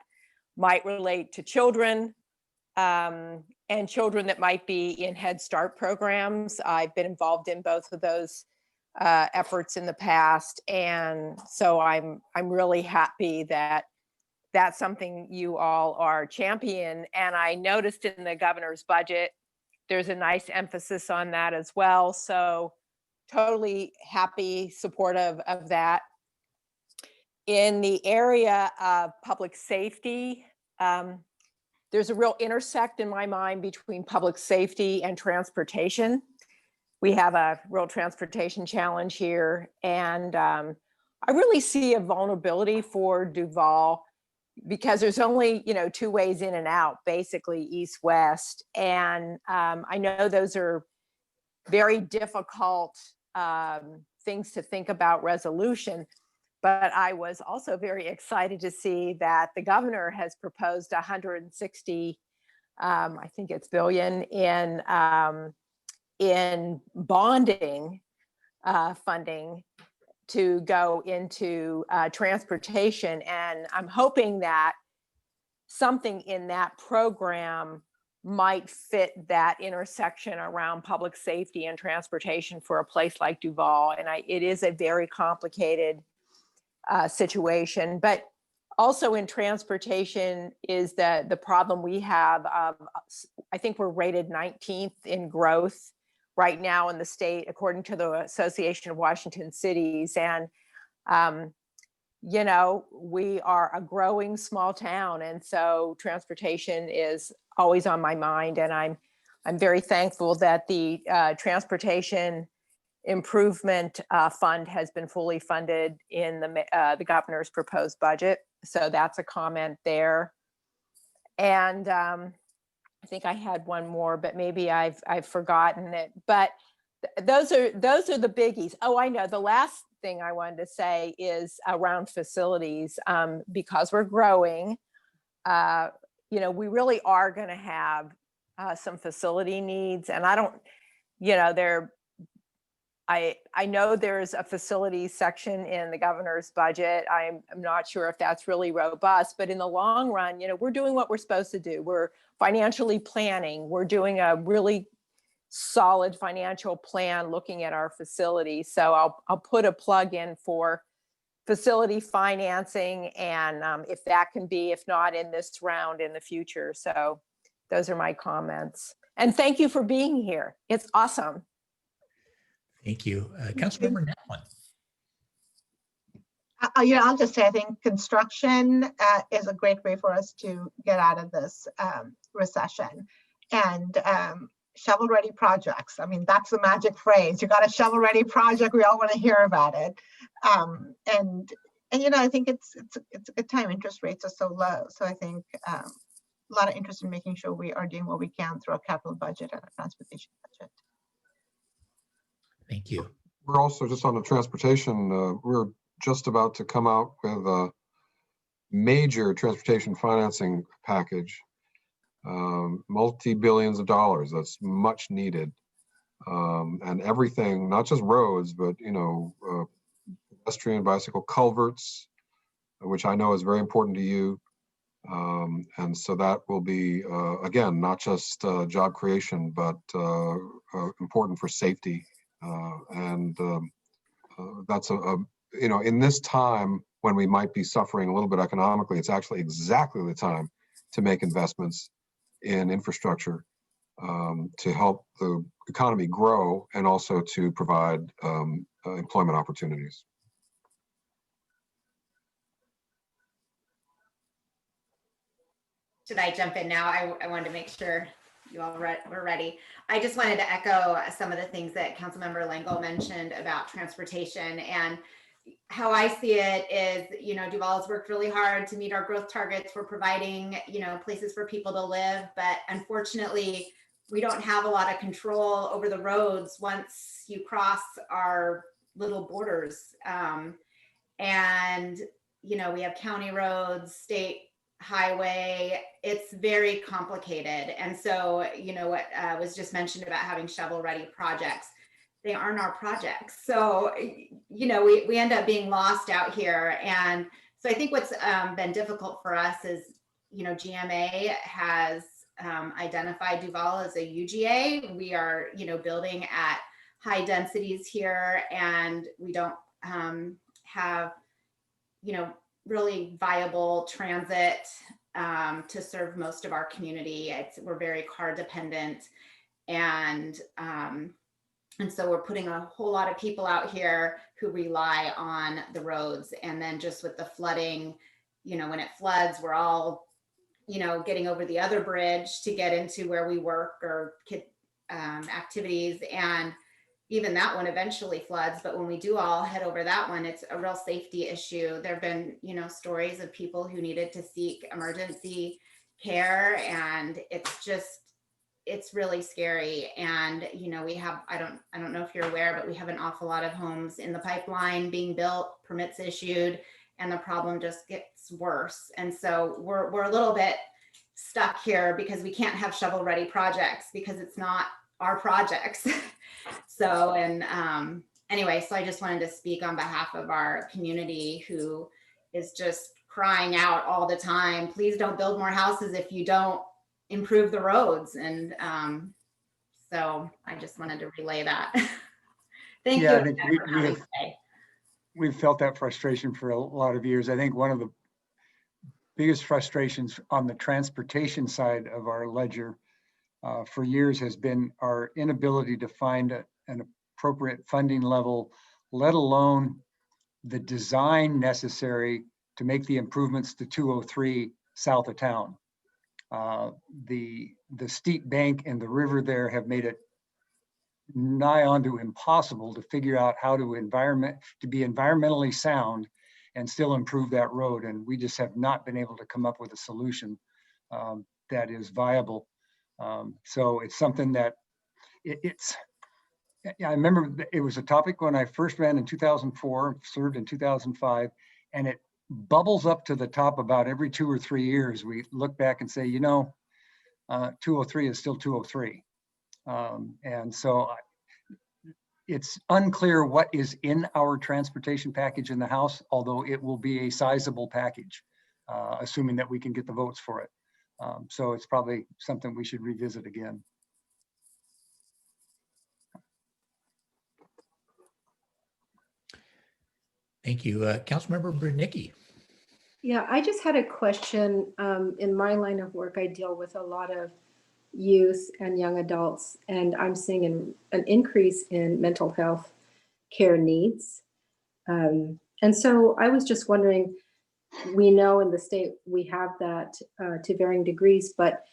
might relate to children and children that might be in Head Start programs. I've been involved in both of those efforts in the past. And so I'm really happy that that's something you all are champion. And I noticed in the governor's budget, there's a nice emphasis on that as well. So totally happy, supportive of that. In the area of public safety, there's a real intersect in my mind between public safety and transportation. We have a real transportation challenge here. And I really see a vulnerability for Duval because there's only, two ways in and out, basically east-west. And I know those are very difficult things to think about resolution. But I was also very excited to see that the governor has proposed 160, I think it's billion in bonding funding to go into transportation. And I'm hoping that something in that program might fit that intersection around public safety and transportation for a place like Duval. And it is a very complicated situation, but also in transportation is the problem we have of, I think we're rated 19th in growth right now in the state, according to the Association of Washington Cities. And, we are a growing small town. And so transportation is always on my mind. And I'm very thankful that the transportation improvement fund has been fully funded in the governor's proposed budget. So that's a comment there. And I think I had one more, but maybe I've forgotten it. But those are the biggies. Oh, I know. The last thing I wanted to say is around facilities, because we're growing. We really are going to have some facility needs, and I don't. I know there's a facilities section in the governor's budget. I'm not sure if that's really robust, but in the long run, we're doing what we're supposed to do. We're financially planning. We're doing a really solid financial plan looking at our facilities. So I'll put a plug in for facility financing, and if that can be, if not in this round, in the future. So those are my comments. And thank you for being here. It's awesome. Thank you. Councilmember Natwan. I'll just say, I think construction is a great way for us to get out of this recession. And shovel-ready projects. I mean, that's the magic phrase. You got a shovel-ready project. We all want to hear about it. And I think it's a good time. Interest rates are so low. So I think a lot of interest in making sure we are doing what we can through our capital budget and our transportation budget. Thank you. We're also just on the transportation. We're just about to come out with a major transportation financing package, multi-billions of dollars. That's much needed, and everything, not just roads, but pedestrian, bicycle culverts, which I know is very important to you. And so that will be again not just job creation, but important for safety. That's in this time when we might be suffering a little bit economically, it's actually exactly the time to make investments in infrastructure to help the economy grow and also to provide employment opportunities. Should I jump in now? I wanted to make sure you all were ready. I just wanted to echo some of the things that Councilmember Langle mentioned about transportation, and how I see it is, you know, Duval has worked really hard to meet our growth targets. We're providing, you know, places for people to live, but unfortunately, we don't have a lot of control over the roads once you cross our little borders. And, you know, we have county roads, state highway. It's very complicated. And so, you know, what was just mentioned about having shovel-ready projects, they aren't our projects. So, you know, we end up being lost out here. And so I think what's been difficult for us is, you know, GMA has identified Duval as a UGA. We are, you know, building at high densities here, and we don't have, you know, really viable transit to serve most of our community. We're very car dependent, and so we're putting a whole lot of people out here who rely on the roads. And then just with the flooding, you know, when it floods, we're all, you know, getting over the other bridge to get into where we work or activities. And even that one eventually floods. But when we do all head over that one, it's a real safety issue. There've been, you know, stories of people who needed to seek emergency care, and it's really scary. And, you know, we have, I don't know if you're aware, but we have an awful lot of homes in the pipeline being built, permits issued, and the problem just gets worse. And so we're a little bit stuck here because we can't have shovel-ready projects because it's not our projects. So, and anyway, so I just wanted to speak on behalf of our community who is just crying out all the time, please don't build more houses if you don't improve the roads. And so I just wanted to relay that. Thank Yeah, you. I think we've felt that frustration for a lot of years. I think one of the biggest frustrations on the transportation side of our ledger for years has been our inability to find an appropriate funding level, let alone the design necessary to make the improvements to 203 south of town. The steep bank and the river there have made it nigh onto impossible to figure out how to be environmentally sound and still improve that road. And we just have not been able to come up with a solution that is viable. So it's something that I remember it was a topic when I first ran in 2004, served in 2005, and it bubbles up to the top about every 2 or 3 years. We look back and say, you know, 203 is still 203. And so it's unclear what is in our transportation package in the House, although it will be a sizable package, assuming that we can get the votes for it. So it's probably something we should revisit again. Thank you. Councilmember Bernicki. Yeah, I just had a question. In my line of work, I deal with a lot of youth and young adults, and I'm seeing an increase in mental health care needs. And so I was just wondering, we know in the state we have that to varying degrees, but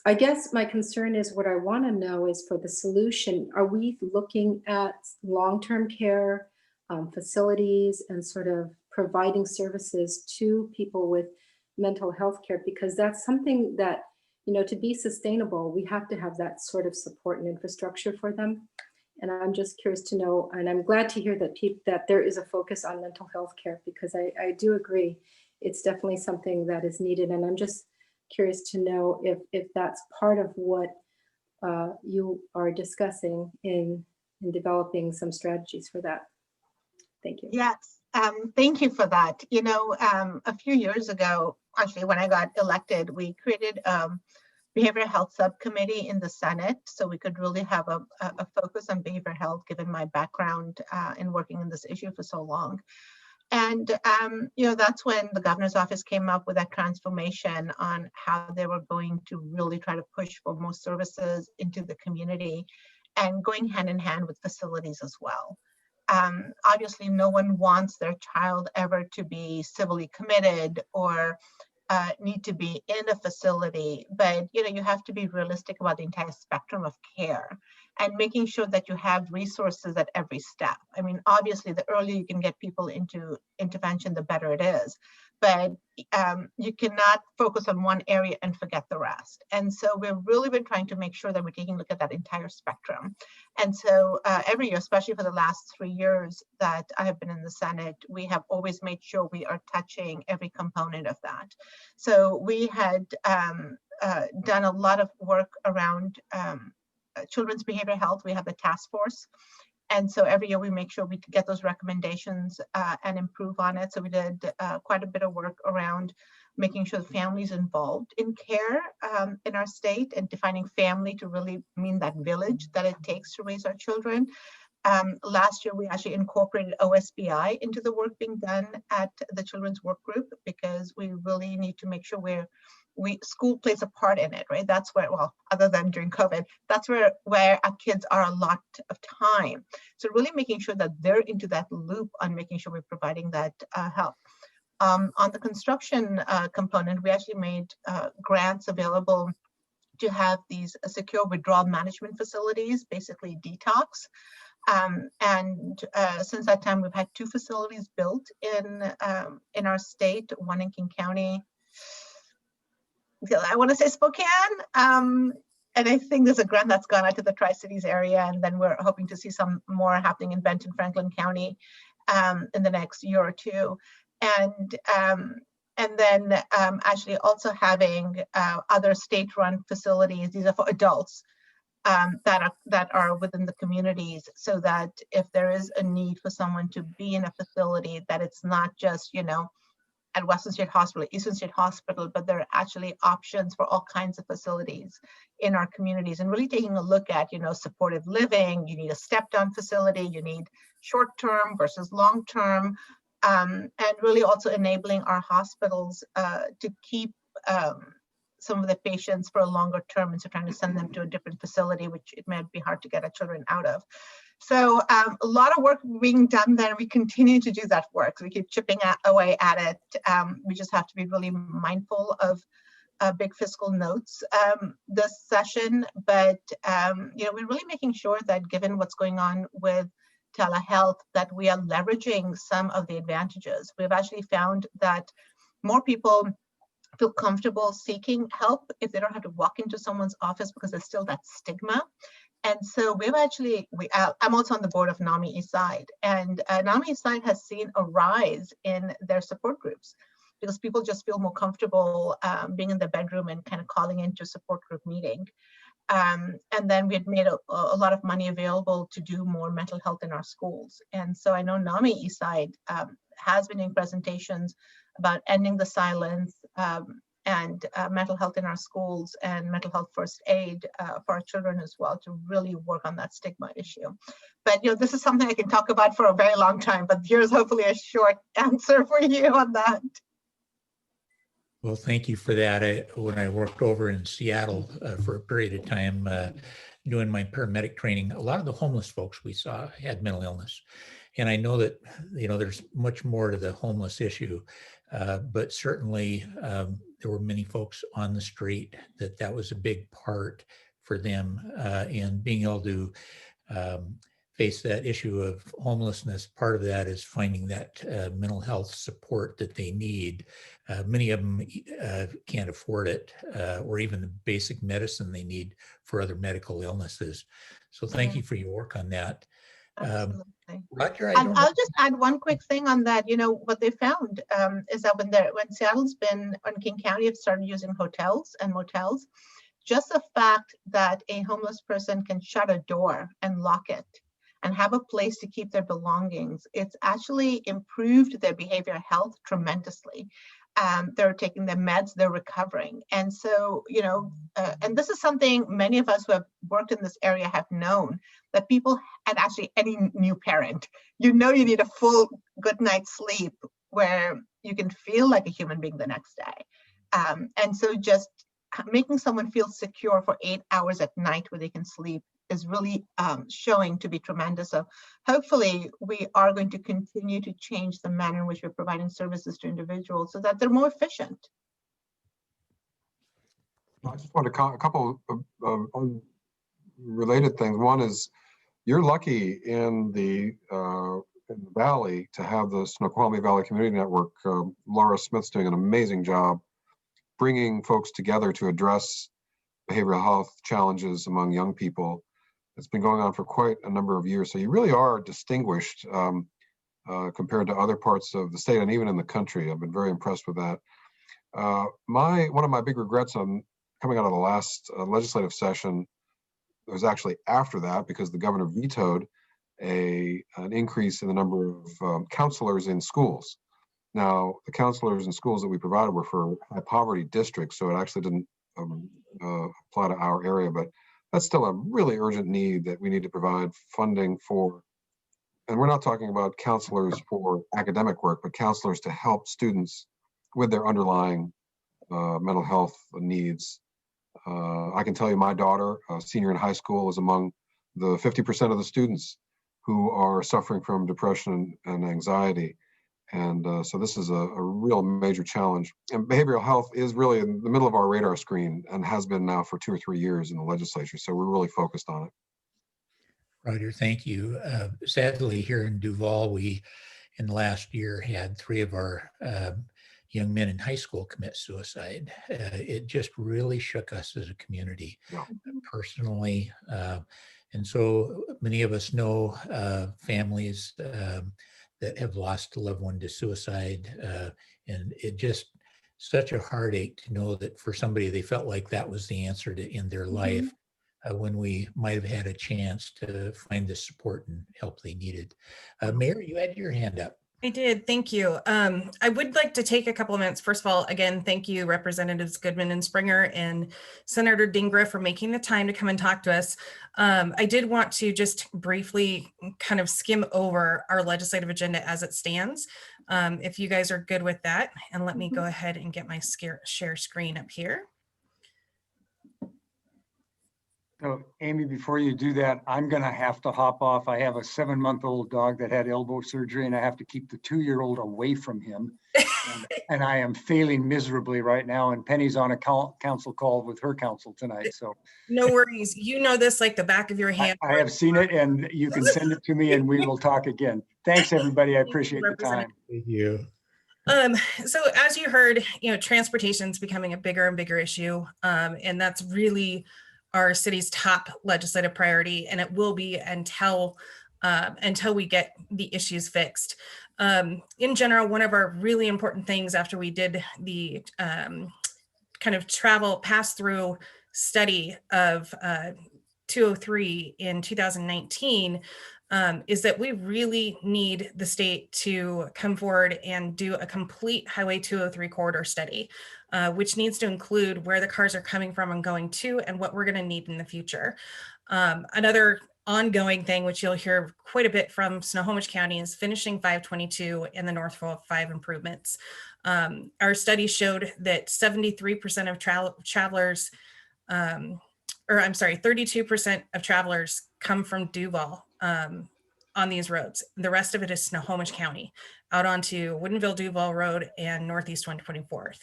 I guess my concern is, what I want to know is, for the solution, are we looking at long-term care facilities and sort of providing services to people with mental health care? Because that's something that, you know, to be sustainable, we have to have that sort of support and infrastructure for them. And I'm just curious to know, and I'm glad to hear that there is a focus on mental health care, because I do agree it's definitely something that is needed. And I'm just curious to know if that's part of what you are discussing in developing some strategies for that. Thank you. Yes, thank you for that. You know, a few years ago, actually, when I got elected, we created a behavioral health subcommittee in the Senate, so we could really have a focus on behavioral health, given my background in working in this issue for so long. And, that's when the governor's office came up with that transformation on how they were going to really try to push for more services into the community and going hand in hand with facilities as well. Obviously, no one wants their child ever to be civilly committed or need to be in a facility, but you have to be realistic about the entire spectrum of care and making sure that you have resources at every step. I mean, obviously, the earlier you can get people into intervention, the better it is. But you cannot focus on one area and forget the rest. And so we've really been trying to make sure that we're taking a look at that entire spectrum. And so every year, especially for the last 3 years that I have been in the Senate, we have always made sure we are touching every component of that. So we had done a lot of work around children's behavioral health. We have the task force. And so every year we make sure we get those recommendations and improve on it. So we did quite a bit of work around making sure the families involved in care in our state and defining family to really mean that village that it takes to raise our children. Last year, we actually incorporated OSBI into the work being done at the Children's Work Group because we really need to make sure school plays a part in it, right? That's where, well, other than during COVID, that's where our kids are a lot of time. So really making sure that they're into that loop on making sure we're providing that help. On the construction component, we actually made grants available to have these secure withdrawal management facilities, basically detox. Since that time, we've had 2 facilities built in our state, one in King County. I want to say Spokane. And I think there's a grant that's gone out to the Tri-Cities area. And then we're hoping to see some more happening in Benton, Franklin County in the next year or 2. And then actually also having other state-run facilities. These are for adults that are within the communities, so that if there is a need for someone to be in a facility, that it's not just, at Western State Hospital, Eastern State Hospital, but there are actually options for all kinds of facilities in our communities, and really taking a look at, supportive living. You need a step-down facility, you need short-term versus long-term, and really also enabling our hospitals to keep some of the patients for a longer term, and so trying to send them to a different facility, which it might be hard to get our children out of. So a lot of work being done there. We continue to do that work. So we keep chipping away at it. We just have to be really mindful of big fiscal notes this session. But we're really making sure that given what's going on with telehealth, that we are leveraging some of the advantages. We've actually found that more people feel comfortable seeking help if they don't have to walk into someone's office, because there's still that stigma. And so we've actually, I'm also on the board of NAMI Eastside, and NAMI Eastside has seen a rise in their support groups because people just feel more comfortable being in their bedroom and kind of calling into a support group meeting. And then we had made a lot of money available to do more mental health in our schools. And so I know NAMI Eastside has been in presentations about ending the silence and mental health in our schools and mental health first aid for our children as well, to really work on that stigma issue. But this is something I can talk about for a very long time, but here's hopefully a short answer for you on that. Well, thank you for that. When I worked over in Seattle for a period of time doing my paramedic training, a lot of the homeless folks we saw had mental illness. And I know that, there's much more to the homeless issue, but certainly there were many folks on the street that was a big part for them in being able to face that issue of homelessness. Part of that is finding that mental health support that they need. Many of them can't afford it, or even the basic medicine they need for other medical illnesses. So thank you for your work on that. Roger, I'll just add one quick thing on that. What they found is that when Seattle's been, when King County have started using hotels and motels, just the fact that a homeless person can shut a door and lock it and have a place to keep their belongings, it's actually improved their behavioral health tremendously. they're taking their meds, they're recovering. And so, you know, and this is something many of us who have worked in this area have known, that people, and actually any new parent, you know, you need a full good night's sleep where you can feel like a human being the next day. And so just making someone feel secure for 8 hours at night where they can sleep is really showing to be tremendous. So hopefully we are going to continue to change the manner in which we're providing services to individuals so that they're more efficient. I just want a couple of related things. One is you're lucky in the Valley to have the Snoqualmie Valley Community Network. Laura Smith's doing an amazing job bringing folks together to address behavioral health challenges among young people. It's been going on for quite a number of years. So you really are distinguished compared to other parts of the state and even in the country. I've been very impressed with that. One of my big regrets on coming out of the last legislative session was actually after that, because the governor vetoed an increase in the number of counselors in schools. Now, the counselors in schools that we provided were for high poverty districts, so it actually didn't apply to our area, but that's still a really urgent need that we need to provide funding for. And we're not talking about counselors for academic work, but counselors to help students with their underlying mental health needs. I can tell you my daughter, a senior in high school, is among the 50% of the students who are suffering from depression and anxiety. And so this is a real major challenge. And behavioral health is really in the middle of our radar screen and has been now for 2 or 3 years in the legislature. So we're really focused on it. Roger, thank you. Sadly, here in Duval, we in the last year had 3 of our young men in high school commit suicide. It just really shook us as a community, personally. And so many of us know families that have lost a loved one to suicide. And it just such a heartache to know that for somebody, they felt like that was the answer to end their life when we might have had a chance to find the support and help they needed. Mayor, you had your hand up. I did. Thank you. I would like to take a couple of minutes. First of all, again, thank you, Representatives Goodman and Springer and Senator Dingra for making the time to come and talk to us. I did want to just briefly kind of skim over our legislative agenda as it stands, if you guys are good with that. And let me go ahead and get my share screen up here. So Amy, before you do that, I'm gonna have to hop off. I have a 7-month-old dog that had elbow surgery and I have to keep the 2-year-old away from him. And I am failing miserably right now. And Penny's on a council call with her council tonight, so. No worries. You know this like the back of your hand. I have seen it and you can send it to me and we will talk again. Thanks, everybody. I appreciate the time. Thank you. So as you heard, transportation is becoming a bigger and bigger issue. And that's really our city's top legislative priority, and it will be until we get the issues fixed. In general, one of our really important things after we did the kind of travel pass-through study of 203 in 2019 is that we really need the state to come forward and do a complete Highway 203 corridor study, which needs to include where the cars are coming from and going to, and what we're going to need in the future. Another ongoing thing, which you'll hear quite a bit from Snohomish County, is finishing 522 and the North Fork 5 improvements. Our study showed that 73% of travelers, 32% of travelers come from Duval on these roads. The rest of it is Snohomish County, out onto Woodinville Duval Road and Northeast 124th,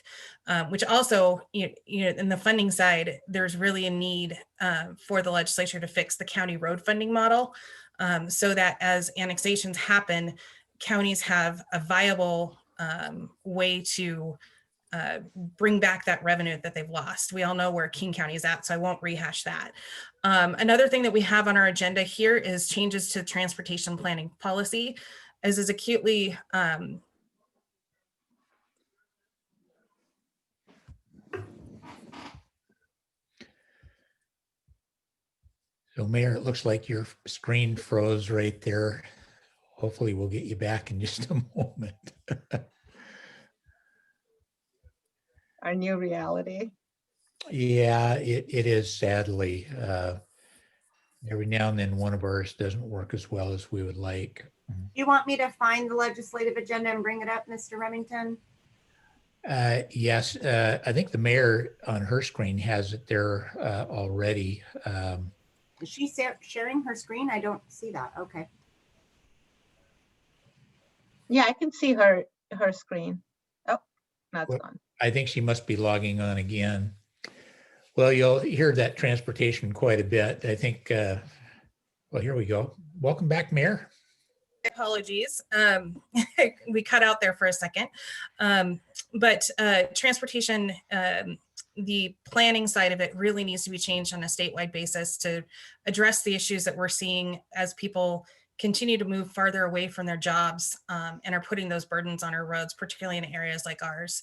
which also, in the funding side, there's really a need for the legislature to fix the county road funding model so that as annexations happen, counties have a viable way to bring back that revenue that they've lost. We all know where King County is at, so I won't rehash that. Another thing that we have on our agenda here is changes to transportation planning policy, as is acutely So Mayor, it looks like your screen froze right there. Hopefully we'll get you back in just a moment. our new reality. Yeah, it is sadly. Every now and then one of ours doesn't work as well as we would like. Do you want me to find the legislative agenda and bring it up, Mr. Remington? Yes, I think the mayor on her screen has it there already. Is she sharing her screen? I don't see that. Okay. Yeah, I can see her screen. Oh, now it's Well, gone. I think she must be logging on again. Well, you'll hear that transportation quite a bit. I think, well, here we go. Welcome back, Mayor. Apologies. We cut out there for a second. But transportation, the planning side of it really needs to be changed on a statewide basis to address the issues that we're seeing as people continue to move farther away from their jobs and are putting those burdens on our roads, particularly in areas like ours.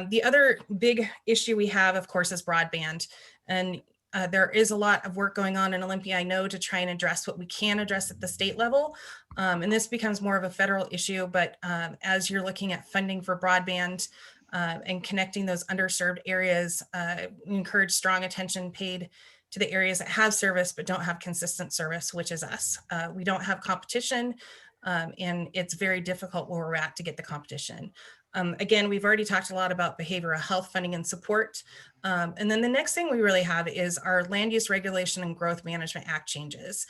The other big issue we have, of course, is broadband. And there is a lot of work going on in Olympia, I know, to try and address what we can address at the state level. And this becomes more of a federal issue, but as you're looking at funding for broadband and connecting those underserved areas, we encourage strong attention paid to the areas that have service but don't have consistent service, which is us. We don't have competition, and it's very difficult where we're at to get the competition. Again, we've already talked a lot about behavioral health funding and support. And then the next thing we really have is our Land Use Regulation and Growth Management Act changes.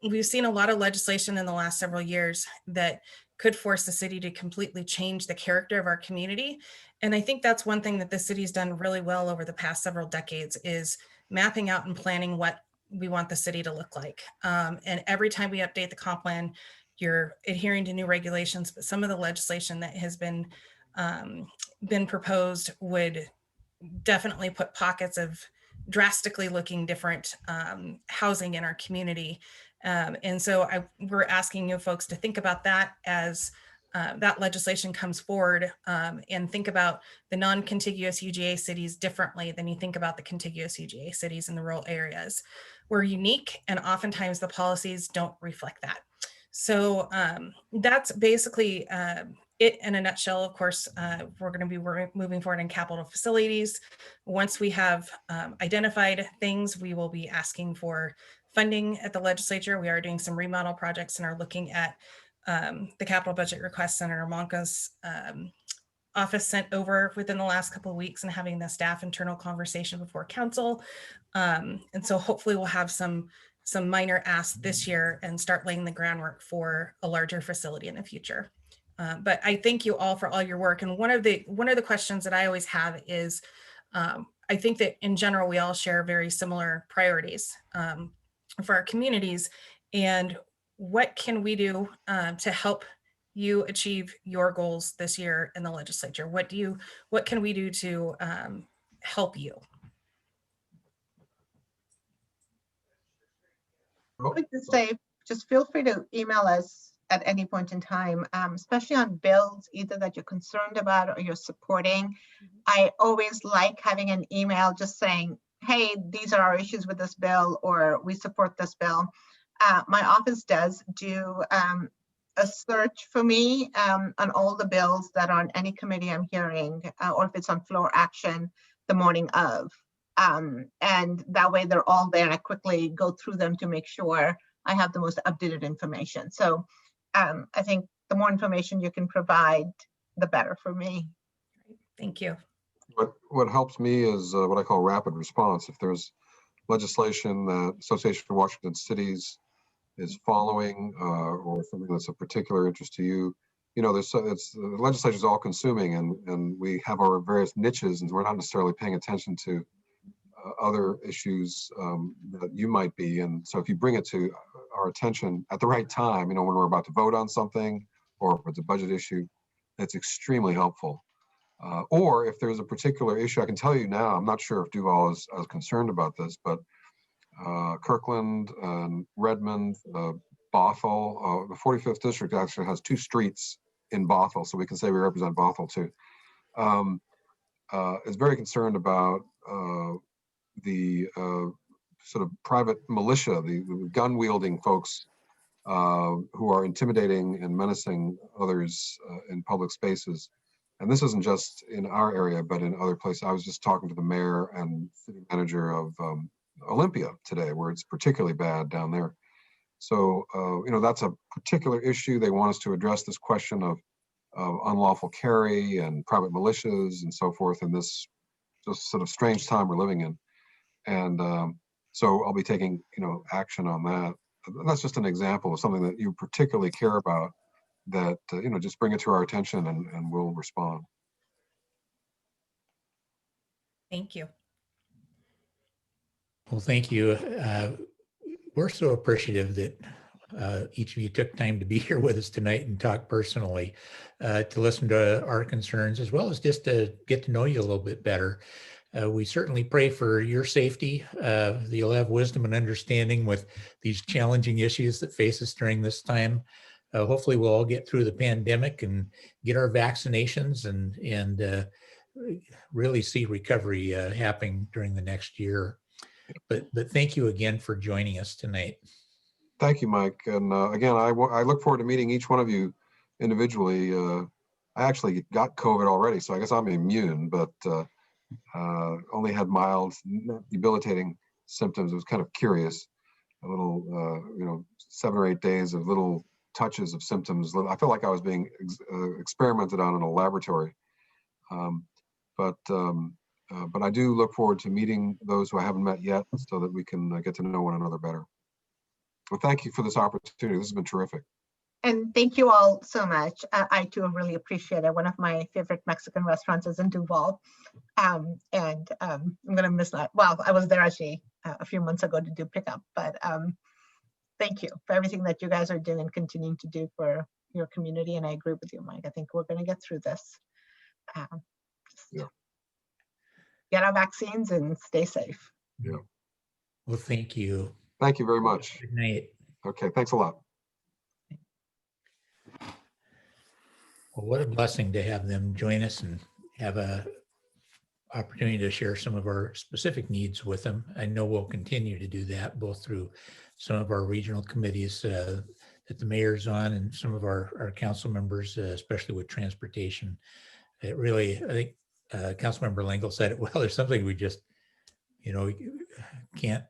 We've seen a lot of legislation in the last several years that could force the city to completely change the character of our community. And I think that's one thing that the city's done really well over the past several decades is mapping out and planning what we want the city to look like. And every time we update the comp plan, you're adhering to new regulations, but some of the legislation that has been proposed would definitely put pockets of drastically looking different housing in our community. And so we're asking you folks to think about that as that legislation comes forward and think about the non-contiguous UGA cities differently than you think about the contiguous UGA cities in the rural areas. We're unique and oftentimes the policies don't reflect that. So that's basically it in a nutshell. Of course, we're going to be moving forward in capital facilities. Once we have identified things, we will be asking for funding at the legislature. We are doing some remodel projects and are looking at the capital budget request Senator Monca's office sent over within the last couple of weeks and having the staff internal conversation before council. And so hopefully we'll have some minor asks this year and start laying the groundwork for a larger facility in the future. But I thank you all for all your work. And one of the questions that I always have is, I think that in general, we all share very similar priorities for our communities. And what can we do to help you achieve your goals this year in the legislature? What can we do to help you? I would just say, just feel free to email us at any point in time, especially on bills, either that you're concerned about or you're supporting. I always like having an email just saying, hey, these are our issues with this bill, or we support this bill. My office does do a search for me on all the bills that are on any committee I'm hearing, or if it's on floor action the morning of. And that way they're all there and I quickly go through them to make sure I have the most updated information. So I think the more information you can provide, the better for me. Thank you. What helps me is what I call rapid response. If there's legislation that Association of Washington Cities is following or something that's of particular interest to you, you know, the legislature is all consuming and we have our various niches and we're not necessarily paying attention to other issues that you might be. And so if you bring it to our attention at the right time, you know, when we're about to vote on something or if it's a budget issue, that's extremely helpful. Or if there's a particular issue, I can tell you now, I'm not sure if Duval is concerned about this, but Kirkland, Redmond, Bothell, the 45th district actually has 2 streets in Bothell, so we can say we represent Bothell too. Is very concerned about the sort of private militia, the gun wielding folks who are intimidating and menacing others in public spaces. And this isn't just in our area, but in other places. I was just talking to the mayor and city manager of Olympia today, where it's particularly bad down there. So, that's a particular issue. They want us to address this question of unlawful carry and private militias and so forth in this just sort of strange time we're living in. And so I'll be taking, action on that. That's just an example of something that you particularly care about, that, just bring it to our attention and we'll respond. Thank you. Well, thank you. We're so appreciative that each of you took time to be here with us tonight and talk personally, to listen to our concerns, as well as just to get to know you a little bit better. We certainly pray for your safety, that you'll have wisdom and understanding with these challenging issues that face us during this time. Hopefully we'll all get through the pandemic and get our vaccinations and really see recovery happening during the next year. But thank you again for joining us tonight. Thank you, Mike. And again, I look forward to meeting each one of you individually. I actually got COVID already, so I guess I'm immune, but only had mild, debilitating symptoms. It was kind of curious. A little, 7 or 8 days of little touches of symptoms. I felt like I was being experimented on in a laboratory. But I do look forward to meeting those who I haven't met yet, so that we can get to know one another better. Well, thank you for this opportunity. This has been terrific. And thank you all so much. I too really appreciate it. One of my favorite Mexican restaurants is in Duval. I'm gonna miss that. Well, I was there actually a few months ago to do pickup, but thank you for everything that you guys are doing and continuing to do for your community. And I agree with you, Mike. I think we're gonna get through this. Yeah. Get our vaccines and stay safe. Yeah. Well, thank you. Thank you very much. Good night. Okay, thanks a lot. Well, what a blessing to have them join us and have a opportunity to share some of our specific needs with them. I know we'll continue to do that, both through some of our regional committees that the mayor's on, and some of our council members, especially with transportation. It really, I think Councilmember Lingle said it well. There's something we just, can't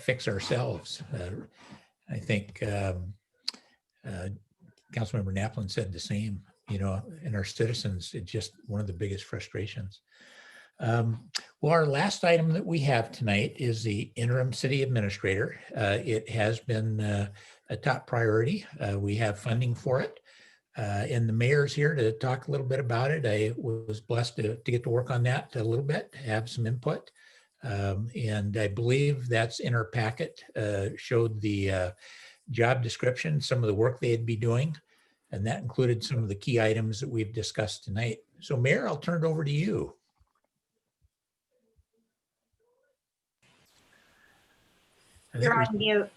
fix ourselves. I think Councilmember Naplin said the same, and our citizens, it's just one of the biggest frustrations. Well, our last item that we have tonight is the interim city administrator. It has been a top priority. We have funding for it. And the mayor's here to talk a little bit about it. I was blessed to get to work on that a little bit, have some input. And I believe that's in our packet, showed the job description, some of the work they'd be doing. And that included some of the key items that we've discussed tonight. So Mayor, I'll turn it over to you. You're on mute.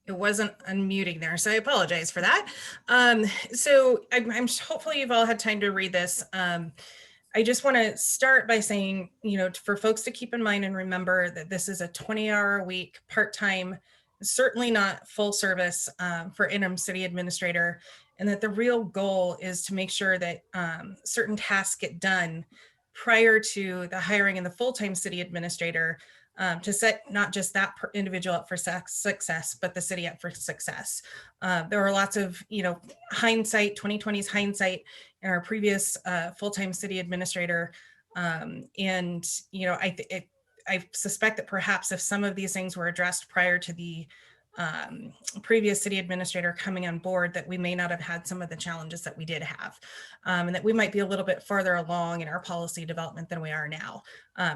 It wasn't unmuting there, so I apologize for that. So I'm hopefully you've all had time to read this. I just want to start by saying, for folks to keep in mind and remember that this is a 20-hour-a-week part-time, certainly not full service for interim city administrator, and that the real goal is to make sure that certain tasks get done prior to the hiring of the full-time city administrator, to set not just that individual up for success, but the city up for success. There were lots of, hindsight, 2020's hindsight in our previous full-time city administrator. And, I suspect that perhaps if some of these things were addressed prior to the previous city administrator coming on board, that we may not have had some of the challenges that we did have, and that we might be a little bit further along in our policy development than we are now.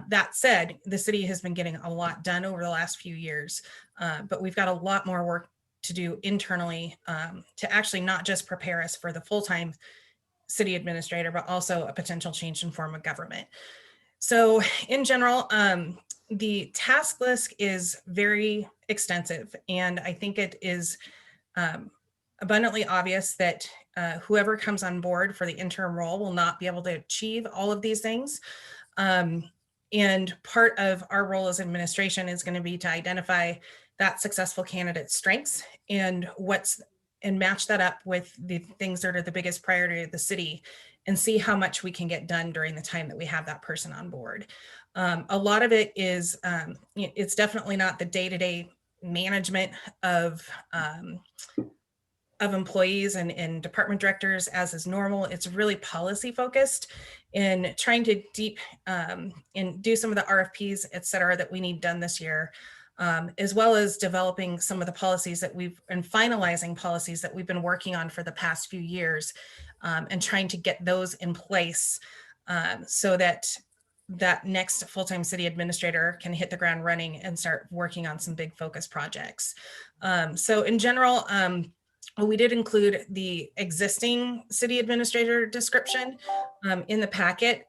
That said, the city has been getting a lot done over the last few years, but we've got a lot more work to do internally to actually not just prepare us for the full-time city administrator, but also a potential change in form of government. So in general, the task list is very extensive, and I think it is abundantly obvious that whoever comes on board for the interim role will not be able to achieve all of these things. And part of our role as administration is going to be to identify that successful candidate's strengths and match that up with the things that are the biggest priority of the city, and see how much we can get done during the time that we have that person on board. A lot of it is, it's definitely not the day-to-day management of employees and department directors as is normal. It's really policy focused in trying to and do some of the RFPs, et cetera, that we need done this year, as well as developing some of the policies that and finalizing policies that we've been working on for the past few years, and trying to get those in place, so that next full-time city administrator can hit the ground running and start working on some big focus projects. So in general, we did include the existing city administrator description in the packet.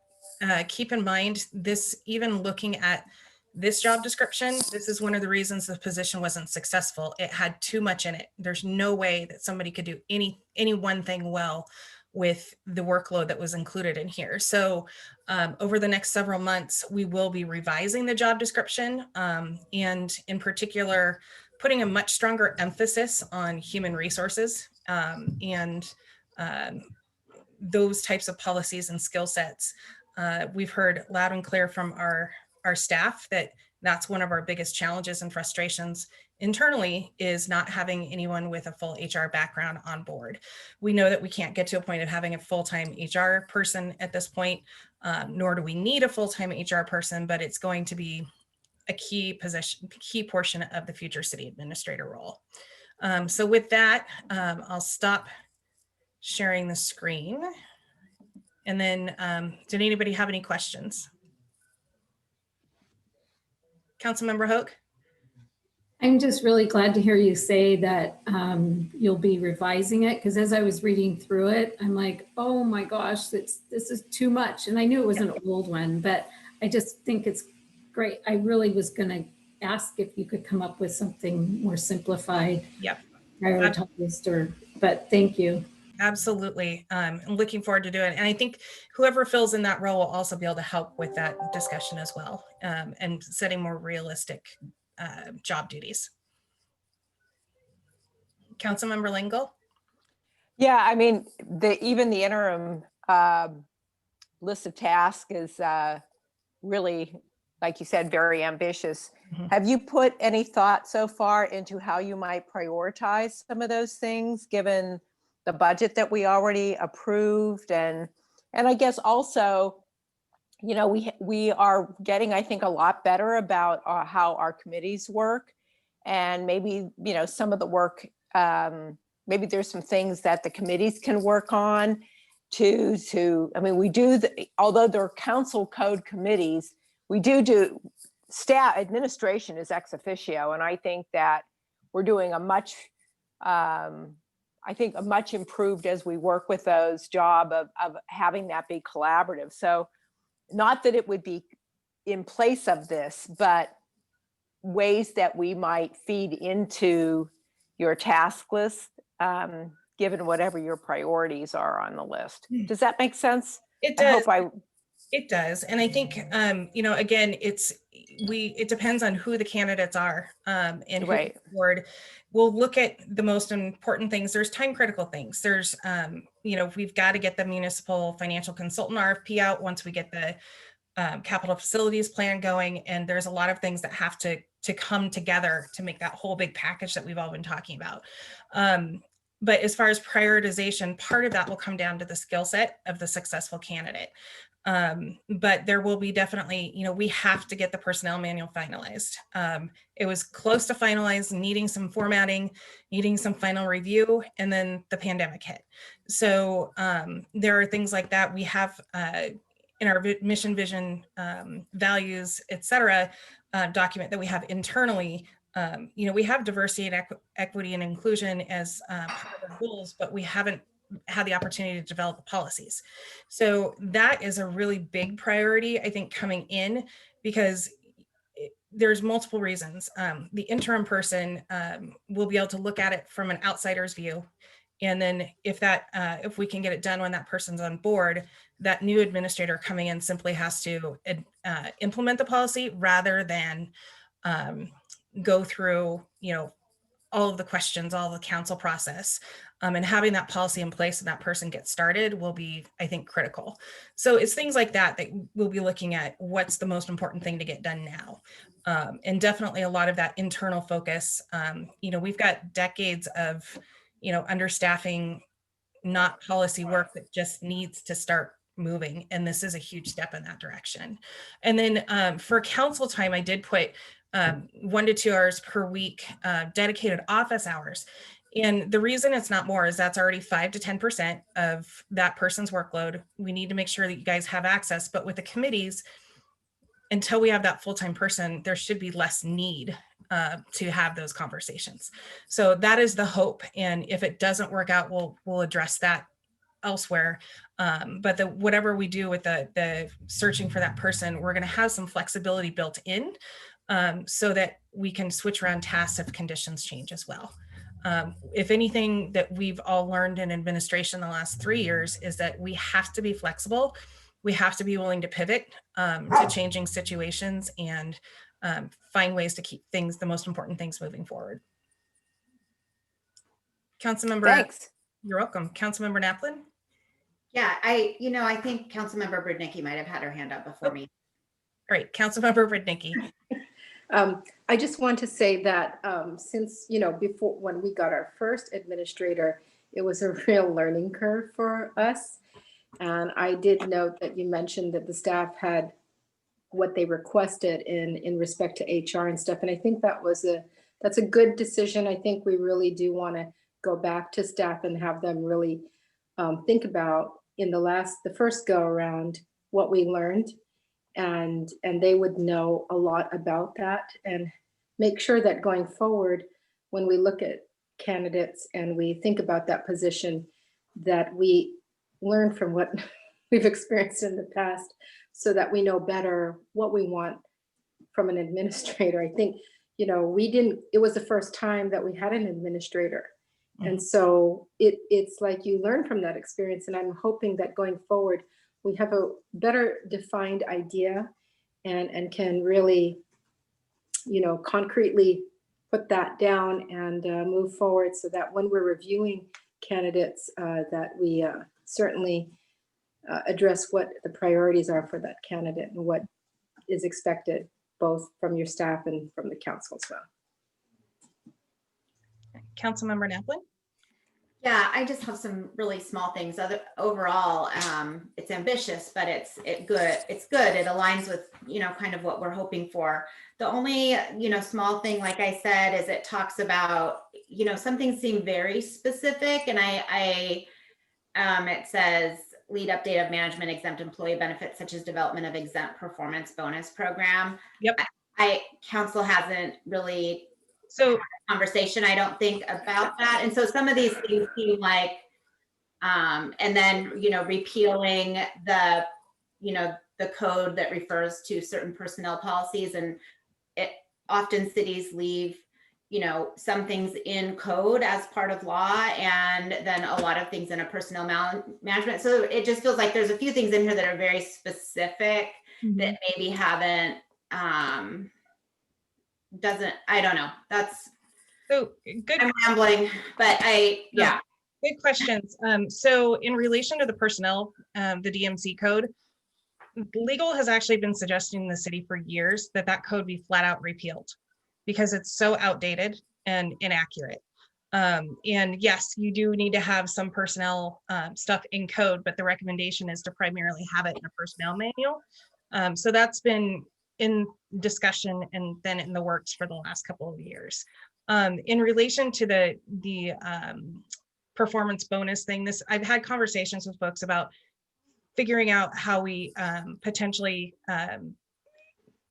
Keep in mind this, even looking at this job description, this is one of the reasons the position wasn't successful. It had too much in it. There's no way that somebody could do any one thing well with the workload that was included in here. So over the next several months, we will be revising the job description, and in particular, putting a much stronger emphasis on human resources, and those types of policies and skill sets. We've heard loud and clear from our staff that that's one of our biggest challenges and frustrations internally, is not having anyone with a full HR background on board. We know that we can't get to a point of having a full-time HR person at this point, nor do we need a full-time HR person, but it's going to be a key portion of the future city administrator role. So with that, I'll stop sharing the screen. And then did anybody have any questions? Councilmember Hoke? I'm just really glad to hear you say that you'll be revising it, because as I was reading through it, I'm like, oh my gosh, this is too much. And I knew it was an old one, but I just think it's great. I really was going to ask if you could come up with something more simplified, prioritized, but thank you. Absolutely. I'm looking forward to doing it. And I think whoever fills in that role will also be able to help with that discussion as well, and setting more realistic job duties. Councilmember Lingle? Yeah, I mean, even the interim list of tasks is really, like you said, very ambitious. Mm-hmm. Have you put any thought so far into how you might prioritize some of those things, given the budget that we already approved? And I guess also, you know, we are getting, I think, a lot better about how our committees work, and maybe, you know, some of the work, maybe there's some things that the committees can work on I mean, we do, although they're council code committees, we do staff administration is ex officio. And I think that we're doing a much improved, as we work with those, job of having that be collaborative. So not that it would be in place of this, but ways that we might feed into your task list, given whatever your priorities are on the list. Does that make sense? It does. It does. And I think, you know, again, it depends on who the candidates are, and who the board will look at the most important things. There's time critical things. There's, you know, we've got to get the municipal financial consultant RFP out once we get the capital facilities plan going. And there's a lot of things that have to come together to make that whole big package that we've all been talking about. But as far as prioritization, part of that will come down to the skill set of the successful candidate. But there will be definitely, you know, we have to get the personnel manual finalized. It was close to finalized, needing some formatting, needing some final review, and then the pandemic hit. So there are things like that. We have in our mission, vision, values, et cetera, document that we have internally. You know, we have diversity and equity and inclusion as part of our goals, but we haven't had the opportunity to develop the policies. So that is a really big priority, I think, coming in, because there's multiple reasons. The interim person will be able to look at it from an outsider's view And then if we can get it done when that person's on board, that new administrator coming in simply has to implement the policy rather than go through, all of the questions, all of the council process, and having that policy in place and that person gets started will be, I think, critical. So it's things like that that we'll be looking at. What's the most important thing to get done now? And definitely a lot of that internal focus. We've got decades of, understaffing, not policy work that just needs to start moving. And this is a huge step in that direction. And then for council time, I did put 1 to 2 hours per week, dedicated office hours. And the reason it's not more is that's already 5 to 10% of that person's workload. We need to make sure that you guys have access, but with the committees, until we have that full-time person, there should be less need to have those conversations. So that is the hope. And if it doesn't work out, we'll address that elsewhere. But whatever we do with the searching for that person, we're going to have some flexibility built in so that we can switch around tasks if conditions change as well. If anything that we've all learned in administration the last 3 years is that we have to be flexible. We have to be willing to pivot to changing situations and find ways to keep the most important things moving forward. Councilmember, Thanks. you're welcome. Councilmember Naplin? Yeah, I think Councilmember Brudnicki might have had her hand up before me. Great, Councilmember Brudnicki. I just want to say that since, before when we got our first administrator, it was a real learning curve for us. And I did note that you mentioned that the staff had what they requested in respect to HR and stuff. And I think that's a good decision. I think we really do want to go back to staff and have them really think about the first go around what we learned, and they would know a lot about that, and make sure that going forward, when we look at candidates and we think about that position, that we learn from what we've experienced in the past so that we know better what we want from an administrator. I think, it was the first time that we had an administrator. And so it's like you learn from that experience. And I'm hoping that going forward, we have a better defined idea and can really, concretely put that down and move forward so that when we're reviewing candidates, that we certainly address what the priorities are for that candidate and what is expected both from your staff and from the council as well. Councilmember Naplin? Yeah, I just have some really small things. Overall, it's ambitious, but it's good. It's good. It aligns with, kind of what we're hoping for. The only, small thing, like I said, is it talks about, some things seem very specific, and it says lead update of management exempt employee benefits, such as development of exempt performance bonus program. Yep. Council hasn't really So conversation, I don't think, about that. And so some of these things seem like, and then, repealing the code that refers to certain personnel policies, and often cities leave, some things in code as part of law, and then a lot of things in a personnel management. So it just feels like there's a few things in here that are very specific that maybe haven't, I don't know. That's so good. I'm rambling, but yeah. Good questions. So in relation to the personnel, the DMC code, legal has actually been suggesting in the city for years that code be flat out repealed because it's so outdated and inaccurate. And yes, you do need to have some personnel stuff in code, but the recommendation is to primarily have it in a personnel manual. So that's been in discussion and then in the works for the last couple of years. In relation to the performance bonus thing, I've had conversations with folks about figuring out how we potentially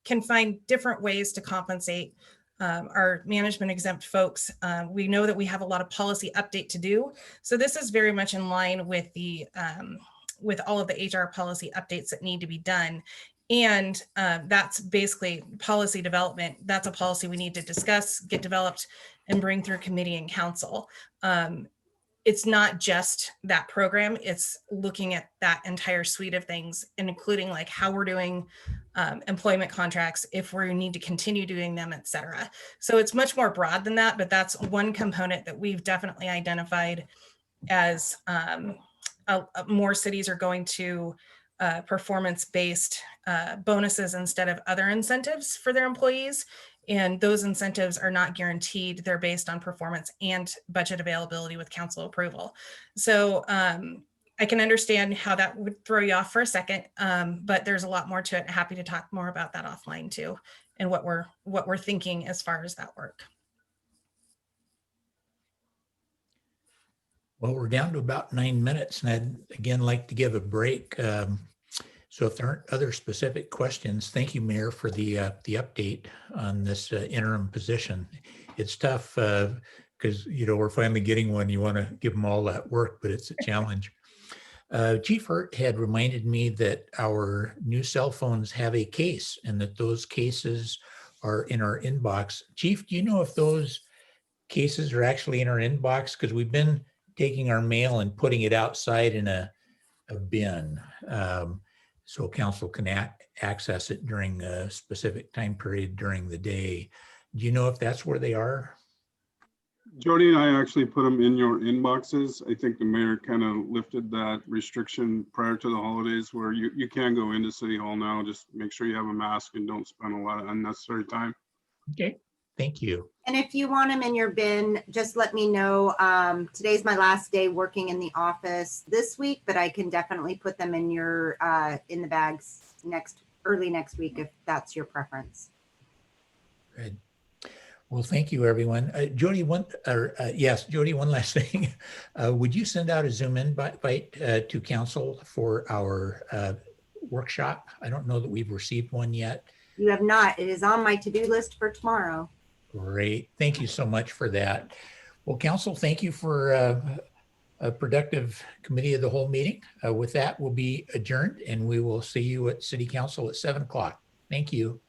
can find different ways to compensate our management exempt folks. We know that we have a lot of policy update to do. So this is very much in line with with all of the HR policy updates that need to be done. And that's basically policy development. That's a policy we need to discuss, get developed, and bring through committee and council. it's not just that program, it's looking at that entire suite of things, and including like how we're doing employment contracts, if we need to continue doing them, et cetera. So it's much more broad than that, but that's one component that we've definitely identified as more cities are going to performance-based bonuses instead of other incentives for their employees. And those incentives are not guaranteed. They're based on performance and budget availability with council approval. So I can understand how that would throw you off for a second, but there's a lot more to it. Happy to talk more about that offline too, and what we're thinking as far as that work. Well, we're down to about 9 minutes, and I'd again like to give a break. So if there aren't other specific questions, thank you, Mayor, for the update on this interim position. It's tough because, we're finally getting one. You want to give them all that work, but it's a challenge. Chief Hurt had reminded me that our new cell phones have a case and that those cases are in our inbox. Chief, do you know if those cases are actually in our inbox? Because we've been taking our mail and putting it outside in a bin. So council can access it during a specific time period during the day. Do you know if that's where they are? Jody and I actually put them in your inboxes. I think the mayor kind of lifted that restriction prior to the holidays where you can go into City Hall now. Just make sure you have a mask and don't spend a lot of unnecessary time. Okay, thank you. And if you want them in your bin, just let me know. Today's my last day working in the office this week, but I can definitely put them in your in the bags early next week if that's your preference. Good. Well, thank you, everyone. Jody, Jody, one last thing. Would you send out a Zoom invite to council for our workshop? I don't know that we've received one yet. You have not. It is on my to-do list for tomorrow. Great. Thank you so much for that. Well, council, thank you for a productive committee of the whole meeting. With that, we'll be adjourned and we will see you at City Council at 7 o'clock. Thank you.